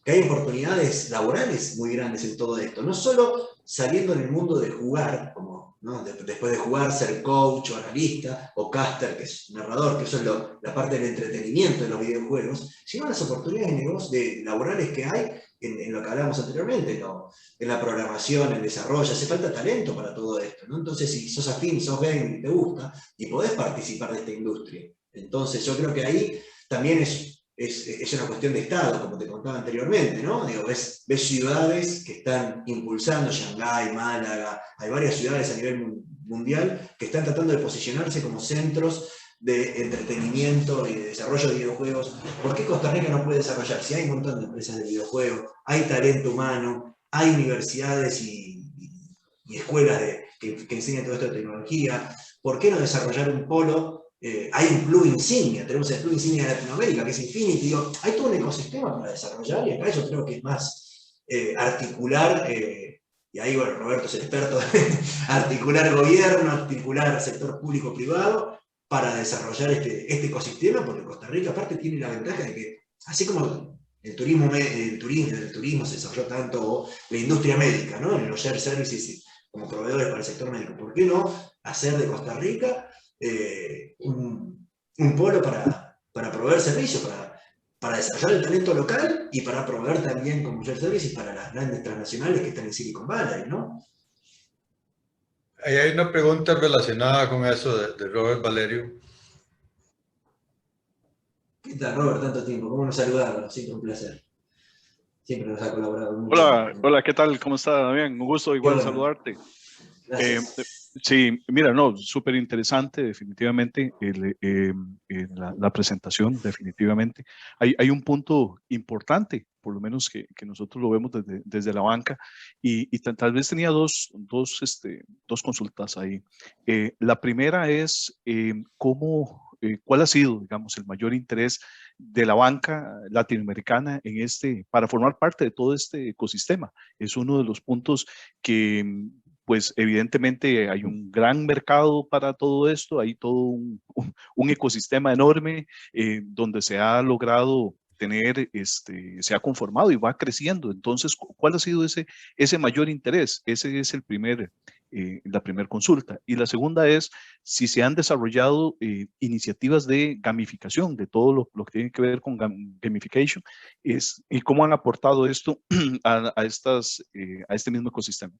que hay oportunidades laborales muy grandes en todo esto, no solo saliendo en el mundo de jugar, como ¿no? Después de jugar, ser coach o analista, o caster, que es narrador, que eso es la parte del entretenimiento de los videojuegos, sino las oportunidades de negocios laborales que hay en lo que hablábamos anteriormente, ¿no? En la programación, en el desarrollo, hace falta talento para todo esto, ¿no? Entonces, si sos afín, sos gamer y te gusta, y podés participar de esta industria. Entonces, yo creo que ahí también es una cuestión de Estado, como te contaba anteriormente, ¿no? Digo, ves ciudades que están impulsando, Shanghái, Málaga, hay varias ciudades a nivel mundial que están tratando de posicionarse como centros de entretenimiento y de desarrollo de videojuegos. ¿Por qué Costa Rica no puede desarrollar? Si hay un montón de empresas de videojuegos, hay talento humano, hay universidades y escuelas que enseñan todo esto de tecnología, ¿por qué no desarrollar un polo? Hay un club insignia, tenemos el club insignia de Latinoamérica, que es Infinity, digo, hay todo un ecosistema para desarrollar, y acá yo creo que es más articular, y ahí bueno, Roberto es el experto, articular gobierno, articular sector público-privado, para desarrollar este ecosistema, porque Costa Rica aparte tiene la ventaja de que, así como el turismo se desarrolló tanto, o la industria médica, ¿no? En los shared services como proveedores para el sector médico, ¿por qué no hacer de Costa Rica un polo para proveer servicios, para desarrollar el talento local y para proveer también como shared services para las grandes transnacionales que están en Silicon Valley, ¿no? Ahí hay una pregunta relacionada con eso de Robert Valerio. ¿Qué tal, Robert? Tanto tiempo. ¿Cómo nos saludaron? Siempre un placer. Siempre nos ha colaborado mucho. Hola, ¿qué tal? ¿Cómo está, Damián? Un gusto igual saludarte. Gracias. Sí, mira, no, súper interesante, definitivamente, la presentación, definitivamente. Hay un punto importante, por lo menos que nosotros lo vemos desde la banca, y tal vez tenía dos consultas ahí. La primera es ¿cuál ha sido, digamos, el mayor interés de la banca latinoamericana para formar parte de todo este ecosistema? Es uno de los puntos que pues evidentemente hay un gran mercado para todo esto, hay todo un ecosistema enorme donde se ha logrado tener, se ha conformado y va creciendo. Entonces, ¿cuál ha sido ese mayor interés? Ese es la primera consulta. Y la segunda es si se han desarrollado iniciativas de gamificación, de todo lo que tiene que ver con gamification, y cómo han aportado esto a este mismo ecosistema.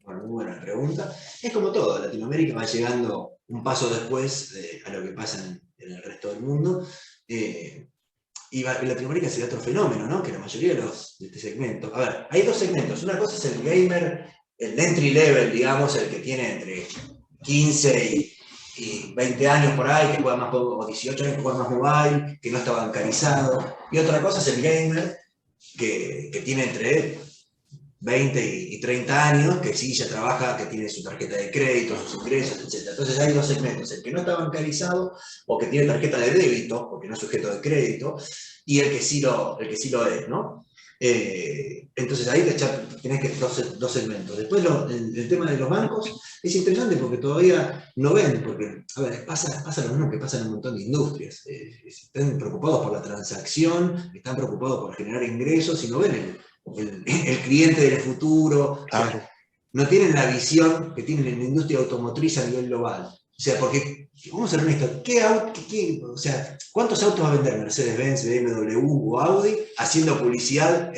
Bueno, muy buena pregunta. Es como todo, Latinoamérica va llegando un paso después a lo que pasa en el resto del mundo. Y en Latinoamérica se da otro fenómeno, ¿no? Que la mayoría de este segmento. A ver, hay dos segmentos. Una cosa es el gamer, el entry level, digamos, el que tiene entre 15 y 20 años por ahí, que juega más, o 18 años que juega más mobile, que no está bancarizado. Y otra cosa es el gamer que tiene entre 20 y 30 años, que sí ya trabaja, que tiene su tarjeta de crédito, sus ingresos, etc. Entonces hay dos segmentos, el que no está bancarizado o que tiene tarjeta de débito, porque no es sujeto de crédito, y el que sí lo es, ¿no? Entonces ahí tenés que dos segmentos. Después el tema de los bancos es interesante porque todavía no ven, porque a ver, pasa lo mismo que pasa en un montón de industrias. Están preocupados por la transacción, están preocupados por generar ingresos y no ven el cliente del futuro. Claro. O sea, no tienen la visión que tienen en la industria automotriz a nivel global. O sea, porque, vamos a ser honestos, o sea, ¿cuántos autos va a vender Mercedes-Benz, BMW o Audi haciendo publicidad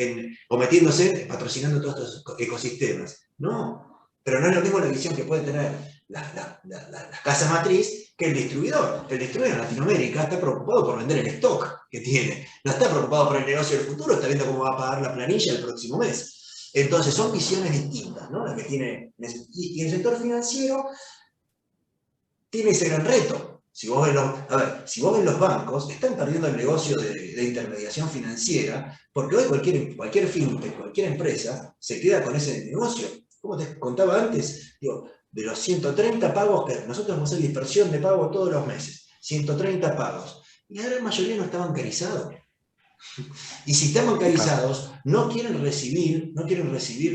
o metiéndose, patrocinando todos estos ecosistemas? No, pero no es lo mismo la visión que puede tener las casas matriz que el distribuidor. El distribuidor en Latinoamérica está preocupado por vender el stock que tiene. No está preocupado por el negocio del futuro, está viendo cómo va a pagar la planilla el próximo mes. Entonces son visiones distintas, ¿no? Las que tiene, y el sector financiero tiene ese gran reto. Si vos ves los bancos, están perdiendo el negocio de intermediación financiera, porque hoy cualquier fintech, cualquier empresa, se queda con ese negocio. Como te contaba antes, digo, de los 130 pagos que nosotros vamos a hacer dispersión de pago todos los meses, 130 pagos, y la gran mayoría no está bancarizado. Y si están bancarizados, no quieren recibir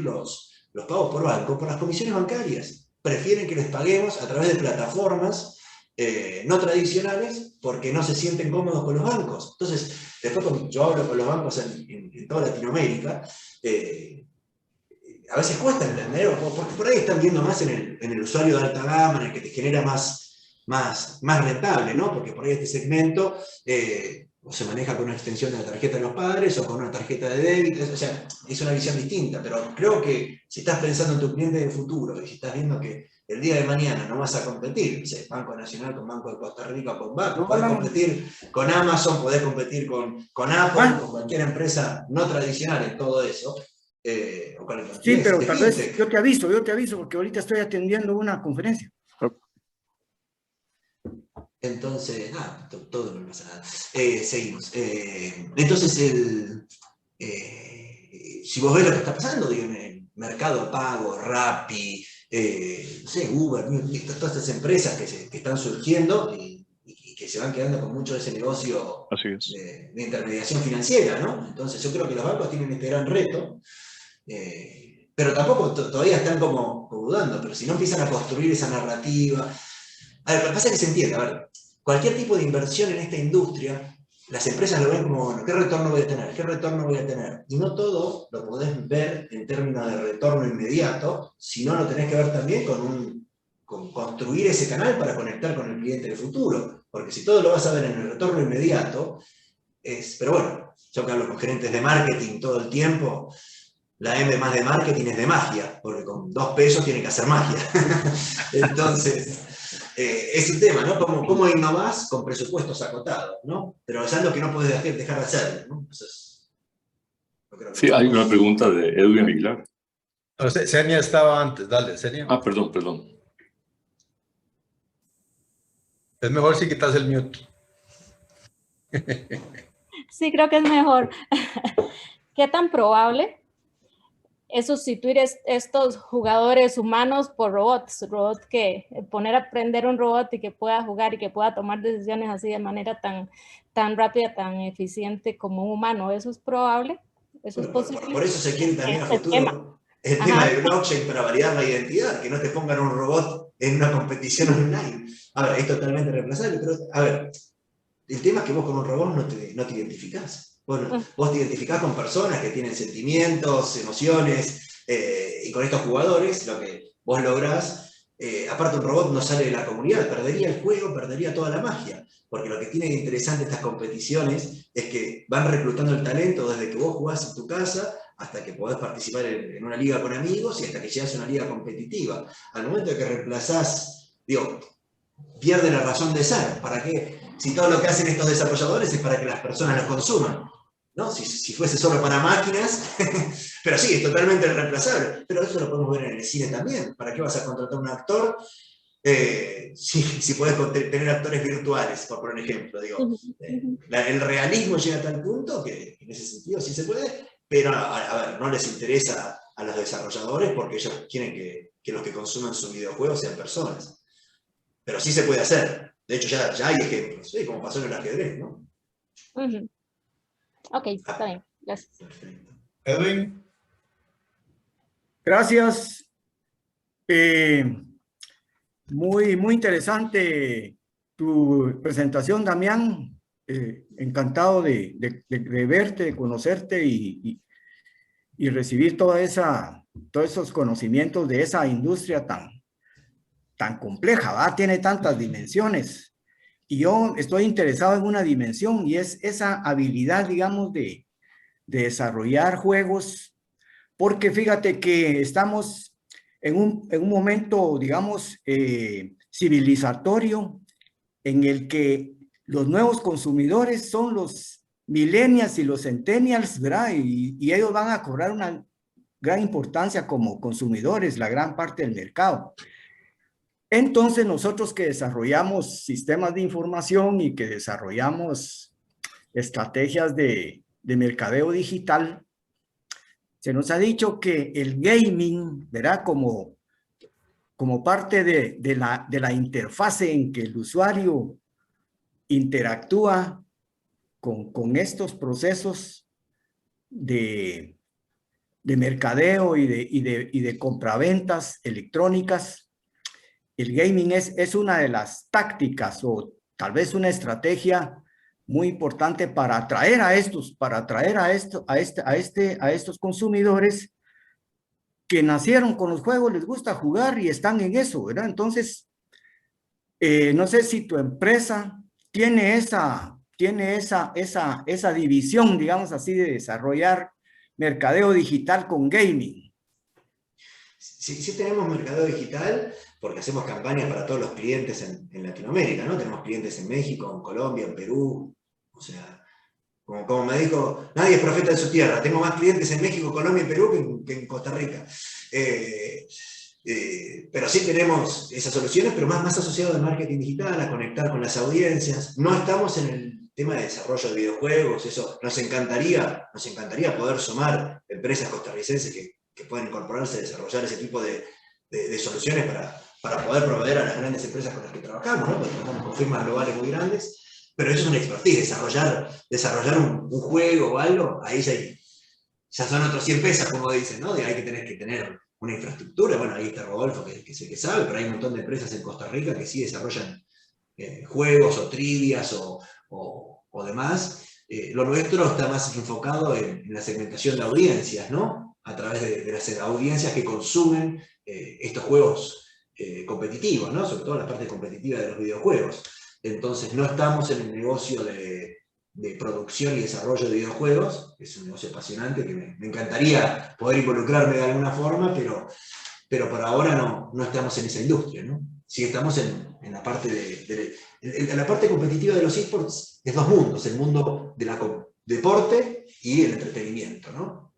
los pagos por banco por las comisiones bancarias. Prefieren que les paguemos a través de plataformas no tradicionales porque no se sienten cómodos con los bancos. Entonces, después cuando yo hablo con los bancos en toda Latinoamérica, a veces cuesta entender, porque por ahí están viendo más en el usuario de alta gama, en el que te genera más rentable, ¿no? Porque por ahí este segmento o se maneja con una extensión de la tarjeta de los padres o con una tarjeta de débito, o sea, es una visión distinta, pero creo que si estás pensando en tu cliente del futuro y si estás viendo que el día de mañana no vas a competir, o sea, Banco Nacional con Banco de Costa Rica, con Banco, podés competir con Amazon, podés competir con Apple, con cualquier empresa no tradicional en todo eso. Sí, pero tal vez yo te aviso, porque ahorita estoy atendiendo una conferencia. Entonces, nada, todo no pasa nada. Seguimos. Entonces, si vos ves lo que está pasando, digo, en el Mercado Pago, Rappi, no sé, Uber, todas estas empresas que están surgiendo y que se van quedando con mucho de ese negocio de intermediación financiera, ¿no? Entonces, yo creo que los bancos tienen este gran reto. Pero tampoco todavía están como dudando, pero si no empiezan a construir esa narrativa. A ver, lo que pasa es que se entiende, a ver, cualquier tipo de inversión en esta industria, las empresas lo ven como, bueno, ¿qué retorno voy a tener? ¿Qué retorno voy a tener? Y no todo lo podés ver en términos de retorno inmediato, sino lo tenés que ver también con construir ese canal para conectar con el cliente del futuro. Porque si todo lo vas a ver en el retorno inmediato, pero bueno, yo que hablo con gerentes de marketing todo el tiempo, la M más de marketing es de magia, porque con 2 pesos tiene que hacer magia. Entonces, es un tema, ¿no? ¿Cómo innovás con presupuestos acotados, ¿no? Pero sabiendo que no puedes dejar de hacerlo, ¿no? Entonces, sí, hay una pregunta de Edwin Aguilar. No, Senia estaba antes, dale, Senia. Ah, perdón. Es mejor si quitas el mute. Sí, creo que es mejor. ¿Qué tan probable es sustituir estos jugadores humanos por robots que poner a aprender un robot y que pueda jugar y que pueda tomar decisiones así de manera tan rápida, tan eficiente como un humano? ¿Eso es probable? ¿Eso es posible? Por eso se quiere también a futuro el tema de blockchain para validar la identidad, que no te pongan un robot en una competición online. A ver, es totalmente reemplazable, pero a ver, el tema es que vos con un robot no te identificás. Bueno, vos te identificás con personas que tienen sentimientos, emociones, y con estos jugadores lo que vos lográs, aparte un robot no sale de la comunidad, perdería el juego, perdería toda la magia, porque lo que tiene de interesante estas competiciones es que van reclutando el talento desde que vos jugás en tu casa hasta que podés participar en una liga con amigos y hasta que llegás a una liga competitiva. Al momento de que reemplazás, digo, pierde la razón de ser. ¿Para qué? Si todo lo que hacen estos desarrolladores es para que las personas los consuman, ¿no? Si fuese solo para máquinas, pero sí, es totalmente reemplazable. Pero eso lo podemos ver en el cine también. ¿Para qué vas a contratar un actor si podés tener actores virtuales, por poner un ejemplo? Digo, el realismo llega a tal punto que en ese sentido sí se puede, pero a ver, no les interesa a los desarrolladores porque ellos quieren que los que consuman sus videojuegos sean personas. Pero sí se puede hacer. De hecho, ya hay ejemplos, ¿sí? Como pasó en el ajedrez, ¿no? Ok, está bien. Gracias. Edwin. Gracias. Muy interesante tu presentación, Damián. Encantado de verte, de conocerte y recibir todos esos conocimientos de esa industria tan compleja, ¿va? Tiene tantas dimensiones. Y yo estoy interesado en una dimensión y es esa habilidad, digamos, de desarrollar juegos, porque fíjate que estamos en un momento, digamos, civilizatorio, en el que los nuevos consumidores son los millennials y los centennials, ¿verdad? Y ellos van a cobrar una gran importancia como consumidores, la gran parte del mercado. Entonces, nosotros que desarrollamos sistemas de información y que desarrollamos estrategias de mercadeo digital, se nos ha dicho que el gaming, ¿verdad? Como parte de la interfase en que el usuario interactúa con estos procesos de mercadeo y de compraventas electrónicas, el gaming es una de las tácticas o tal vez una estrategia muy importante para atraer a estos consumidores que nacieron con los juegos, les gusta jugar y están en eso, ¿verdad? Entonces, no sé si tu empresa tiene esa división, digamos así, de desarrollar mercadeo digital con gaming. Sí tenemos mercadeo digital porque hacemos campañas para todos los clientes en Latinoamérica, ¿no? Tenemos clientes en México, en Colombia, en Perú. O sea, como me dijo, nadie es profeta en su tierra. Tengo más clientes en México, Colombia y Perú que en Costa Rica. Pero sí tenemos esas soluciones, pero más asociado al marketing digital, a conectar con las audiencias. No estamos en el tema de desarrollo de videojuegos. Eso nos encantaría poder sumar empresas costarricenses que puedan incorporarse a desarrollar ese tipo de soluciones para poder proveer a las grandes empresas con las que trabajamos, ¿no? Porque trabajamos con firmas globales muy grandes, pero eso es una expertise, desarrollar un juego o algo, ahí ya son otros 100 pesos, como dicen, ¿no? Hay que tener una infraestructura. Bueno, ahí está Rodolfo, que es el que sabe, pero hay un montón de empresas en Costa Rica que sí desarrollan juegos o trivias o demás. Lo nuestro está más enfocado en la segmentación de audiencias, ¿no? A través de las audiencias que consumen estos juegos competitivos, ¿no? Sobre todo la parte competitiva de los videojuegos. Entonces no estamos en el negocio de producción y desarrollo de videojuegos, es un negocio apasionante que me encantaría poder involucrarme de alguna forma, pero por ahora no estamos en esa industria, ¿no? Sí estamos en la parte en la parte competitiva de los esports, de dos mundos, el mundo del deporte y el entretenimiento, ¿no?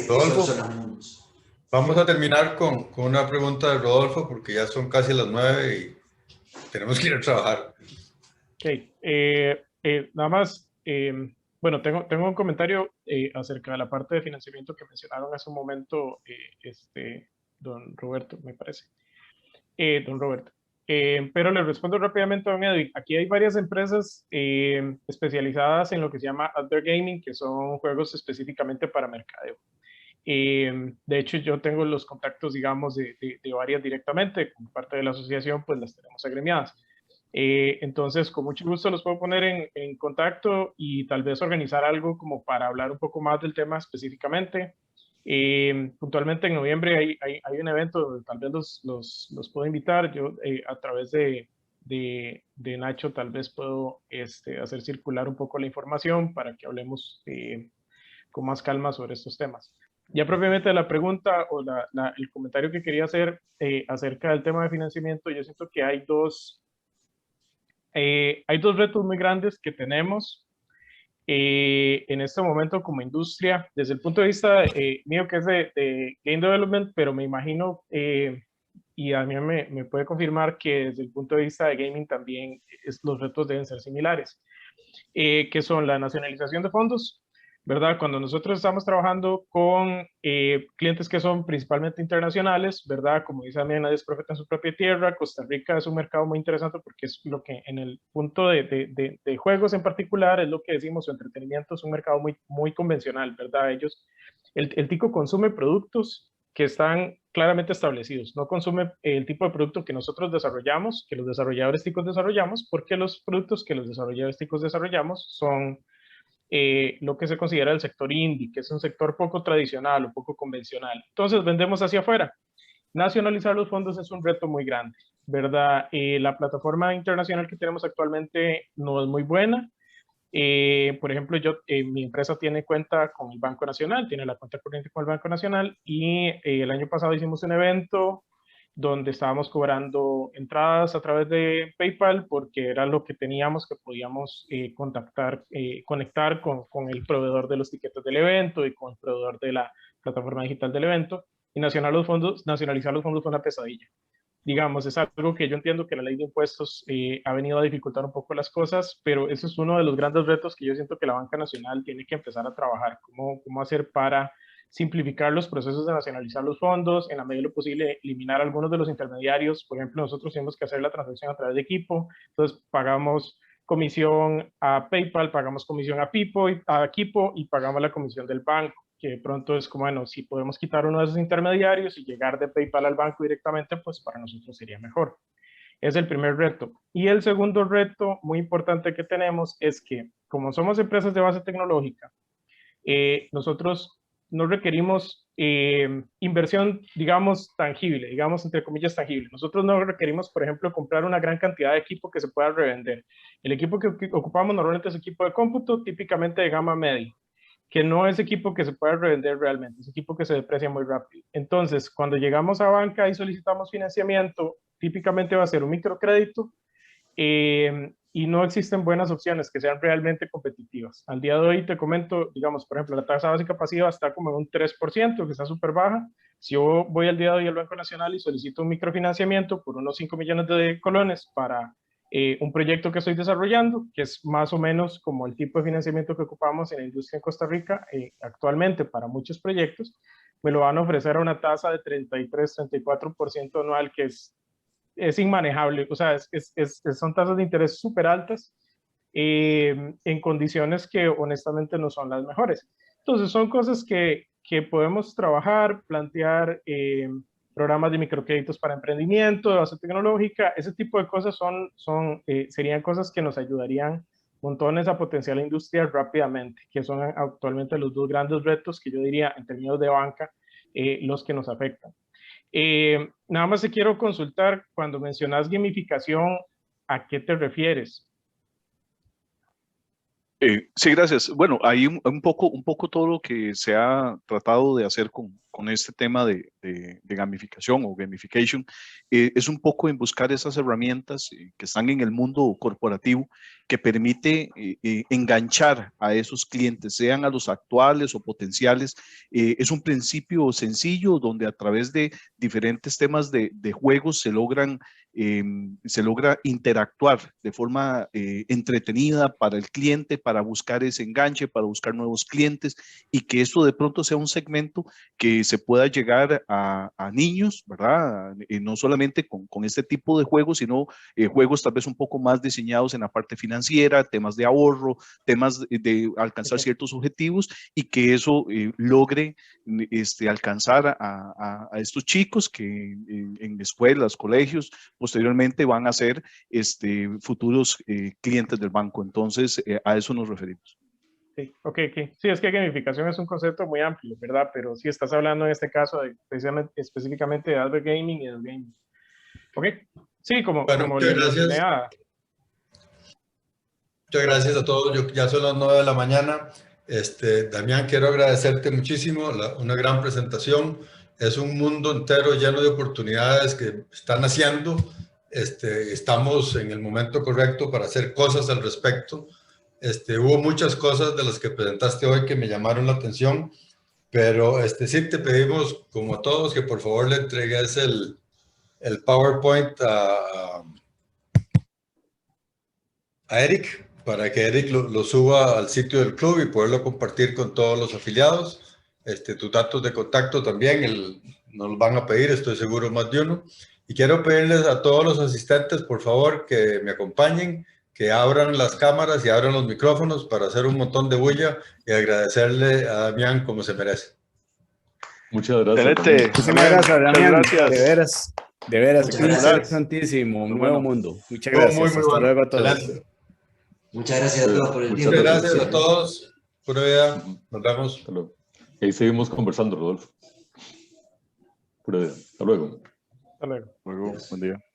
Rodolfo, Esos son los mundos. vamos a terminar con una pregunta de Rodolfo, porque ya son casi las 9 y tenemos que ir a trabajar. Ok, nada más, bueno, tengo un comentario acerca de la parte de financiamiento que mencionaron hace un momento, don Roberto, me parece. Don Roberto. Pero le respondo rápidamente a don Edwin. Aquí hay varias empresas especializadas en lo que se llama Outdoor Gaming, que son juegos específicamente para mercadeo. De hecho, yo tengo los contactos, digamos, de varias directamente. Como parte de la asociación, pues las tenemos agremiadas. Entonces, con mucho gusto los puedo poner en contacto y tal vez organizar algo como para hablar un poco más del tema específicamente. Puntualmente en noviembre hay un evento donde tal vez los puedo invitar. Yo a través de Nacho tal vez puedo hacer circular un poco la información para que hablemos con más calma sobre estos temas. Ya propiamente la pregunta o el comentario que quería hacer acerca del tema de financiamiento, yo siento que hay dos retos muy grandes que tenemos en este momento como industria, desde el punto de vista mío, que es de Game Development, pero me imagino, y a mí me puede confirmar que desde el punto de vista de gaming también los retos deben ser similares, que son la nacionalización de fondos, ¿verdad? Cuando nosotros estamos trabajando con clientes que son principalmente internacionales, ¿verdad? Como dice también, nadie es profeta en su propia tierra. Costa Rica es un mercado muy interesante porque es lo que en el punto de juegos en particular, es lo que decimos, su entretenimiento es un mercado muy, muy convencional, ¿verdad? El tico consume productos que están claramente establecidos, no consume el tipo de producto que nosotros desarrollamos, que los desarrolladores ticos desarrollamos, porque los productos que los desarrolladores ticos desarrollamos son lo que se considera el sector indie, que es un sector poco tradicional o poco convencional. Entonces vendemos hacia afuera. Nacionalizar los fondos es un reto muy grande, ¿verdad? La plataforma internacional que tenemos actualmente no es muy buena. Por ejemplo, mi empresa tiene cuenta con el Banco Nacional, tiene la cuenta corriente con el Banco Nacional, y el año pasado hicimos un evento donde estábamos cobrando entradas a través de PayPal porque era lo que teníamos que podíamos conectar con el proveedor de los tiquetes del evento y con el proveedor de la plataforma digital del evento, y nacionalizar los fondos fue una pesadilla. Digamos, es algo que yo entiendo que la ley de impuestos ha venido a dificultar un poco las cosas, pero eso es uno de los grandes retos que yo siento que la banca nacional tiene que empezar a trabajar, cómo hacer para simplificar los procesos de nacionalizar los fondos, en la medida de lo posible eliminar algunos de los intermediarios. Por ejemplo, nosotros tenemos que hacer la transacción a través de Quipo, entonces pagamos comisión a PayPal, pagamos comisión a Quipo y pagamos la comisión del banco, que de pronto es como, bueno, si podemos quitar uno de esos intermediarios y llegar de PayPal al banco directamente, pues para nosotros sería mejor. Es el primer reto. Y el segundo reto muy importante que tenemos es que, como somos empresas de base tecnológica, nosotros no requerimos inversión, digamos, tangible, digamos, entre comillas, tangible. Nosotros no requerimos, por ejemplo, comprar una gran cantidad de equipo que se pueda revender. El equipo que ocupamos normalmente es equipo de cómputo, típicamente de gama media, que no es equipo que se pueda revender realmente, es equipo que se deprecia muy rápido. Entonces, cuando llegamos a banca y solicitamos financiamiento, típicamente va a ser un microcrédito, y no existen buenas opciones que sean realmente competitivas. Al día de hoy te comento, digamos, por ejemplo, la tasa básica pasiva está como en un 3%, que está súper baja. Si yo voy al día de hoy al Banco Nacional y solicito un microfinanciamiento por unos 5 millones de colones para un proyecto que estoy desarrollando, que es más o menos como el tipo de financiamiento que ocupamos en la industria en Costa Rica actualmente para muchos proyectos, me lo van a ofrecer a una tasa de 33-34% anual, que es inmanejable. O sea, son tasas de interés súper altas en condiciones que honestamente no son las mejores. Entonces, son cosas que podemos trabajar, plantear programas de microcréditos para emprendimiento, de base tecnológica. Ese tipo de cosas serían cosas que nos ayudarían montones a potenciar la industria rápidamente, que son actualmente los dos grandes retos que yo diría en términos de banca, los que nos afectan. Nada más te quiero consultar, cuando mencionas gamificación, ¿a qué te refieres? Sí, gracias. Bueno, hay un poco todo lo que se ha tratado de hacer con este tema de gamificación o gamification, es un poco en buscar esas herramientas que están en el mundo corporativo que permite enganchar a esos clientes, sean a los actuales o potenciales. Es un principio sencillo donde a través de diferentes temas de juegos se logra interactuar de forma entretenida para el cliente, para buscar ese enganche, para buscar nuevos clientes, y que eso de pronto sea un segmento que se pueda llegar a niños, ¿verdad? No solamente con este tipo de juegos, sino juegos tal vez un poco más diseñados en la parte financiera, temas de ahorro, temas de alcanzar ciertos objetivos, y que eso logre alcanzar a estos chicos que en escuelas, colegios, posteriormente van a ser futuros clientes del banco. Entonces, a eso nos referimos. Sí, ok. Sí, es que gamificación es un concepto muy amplio, ¿verdad? Pero sí estás hablando en este caso específicamente de advert gaming y del gaming. Ok, sí, como Muchas gracias. Muchas gracias a todos. Ya son las 9 de la mañana. Damián, quiero agradecerte muchísimo, una gran presentación. Es un mundo entero lleno de oportunidades que están naciendo. Estamos en el momento correcto para hacer cosas al respecto. Hubo muchas cosas de las que presentaste hoy que me llamaron la atención, pero sí te pedimos, como a todos, que por favor le entregues el PowerPoint a Eric, para que Eric lo suba al sitio del club y poderlo compartir con todos los afiliados. Tus datos de contacto también nos los van a pedir, estoy seguro, más de uno. Y quiero pedirles a todos los asistentes, por favor, que me acompañen, que abran las cámaras y abran los micrófonos para hacer un montón de bulla y agradecerle a Damián como se merece. Muchas gracias. Muchísimas gracias, Damián. Gracias. De veras, interesantísimo, un nuevo mundo. Muchas gracias. Muy Hasta luego a todos. Excelente. Muchas gracias a todos por el tiempo. Muchas gracias a todos. Pura vida. Nos vemos. Hasta luego. Ahí seguimos conversando, Rodolfo. Pura vida. Hasta luego. Hasta luego. Buen día.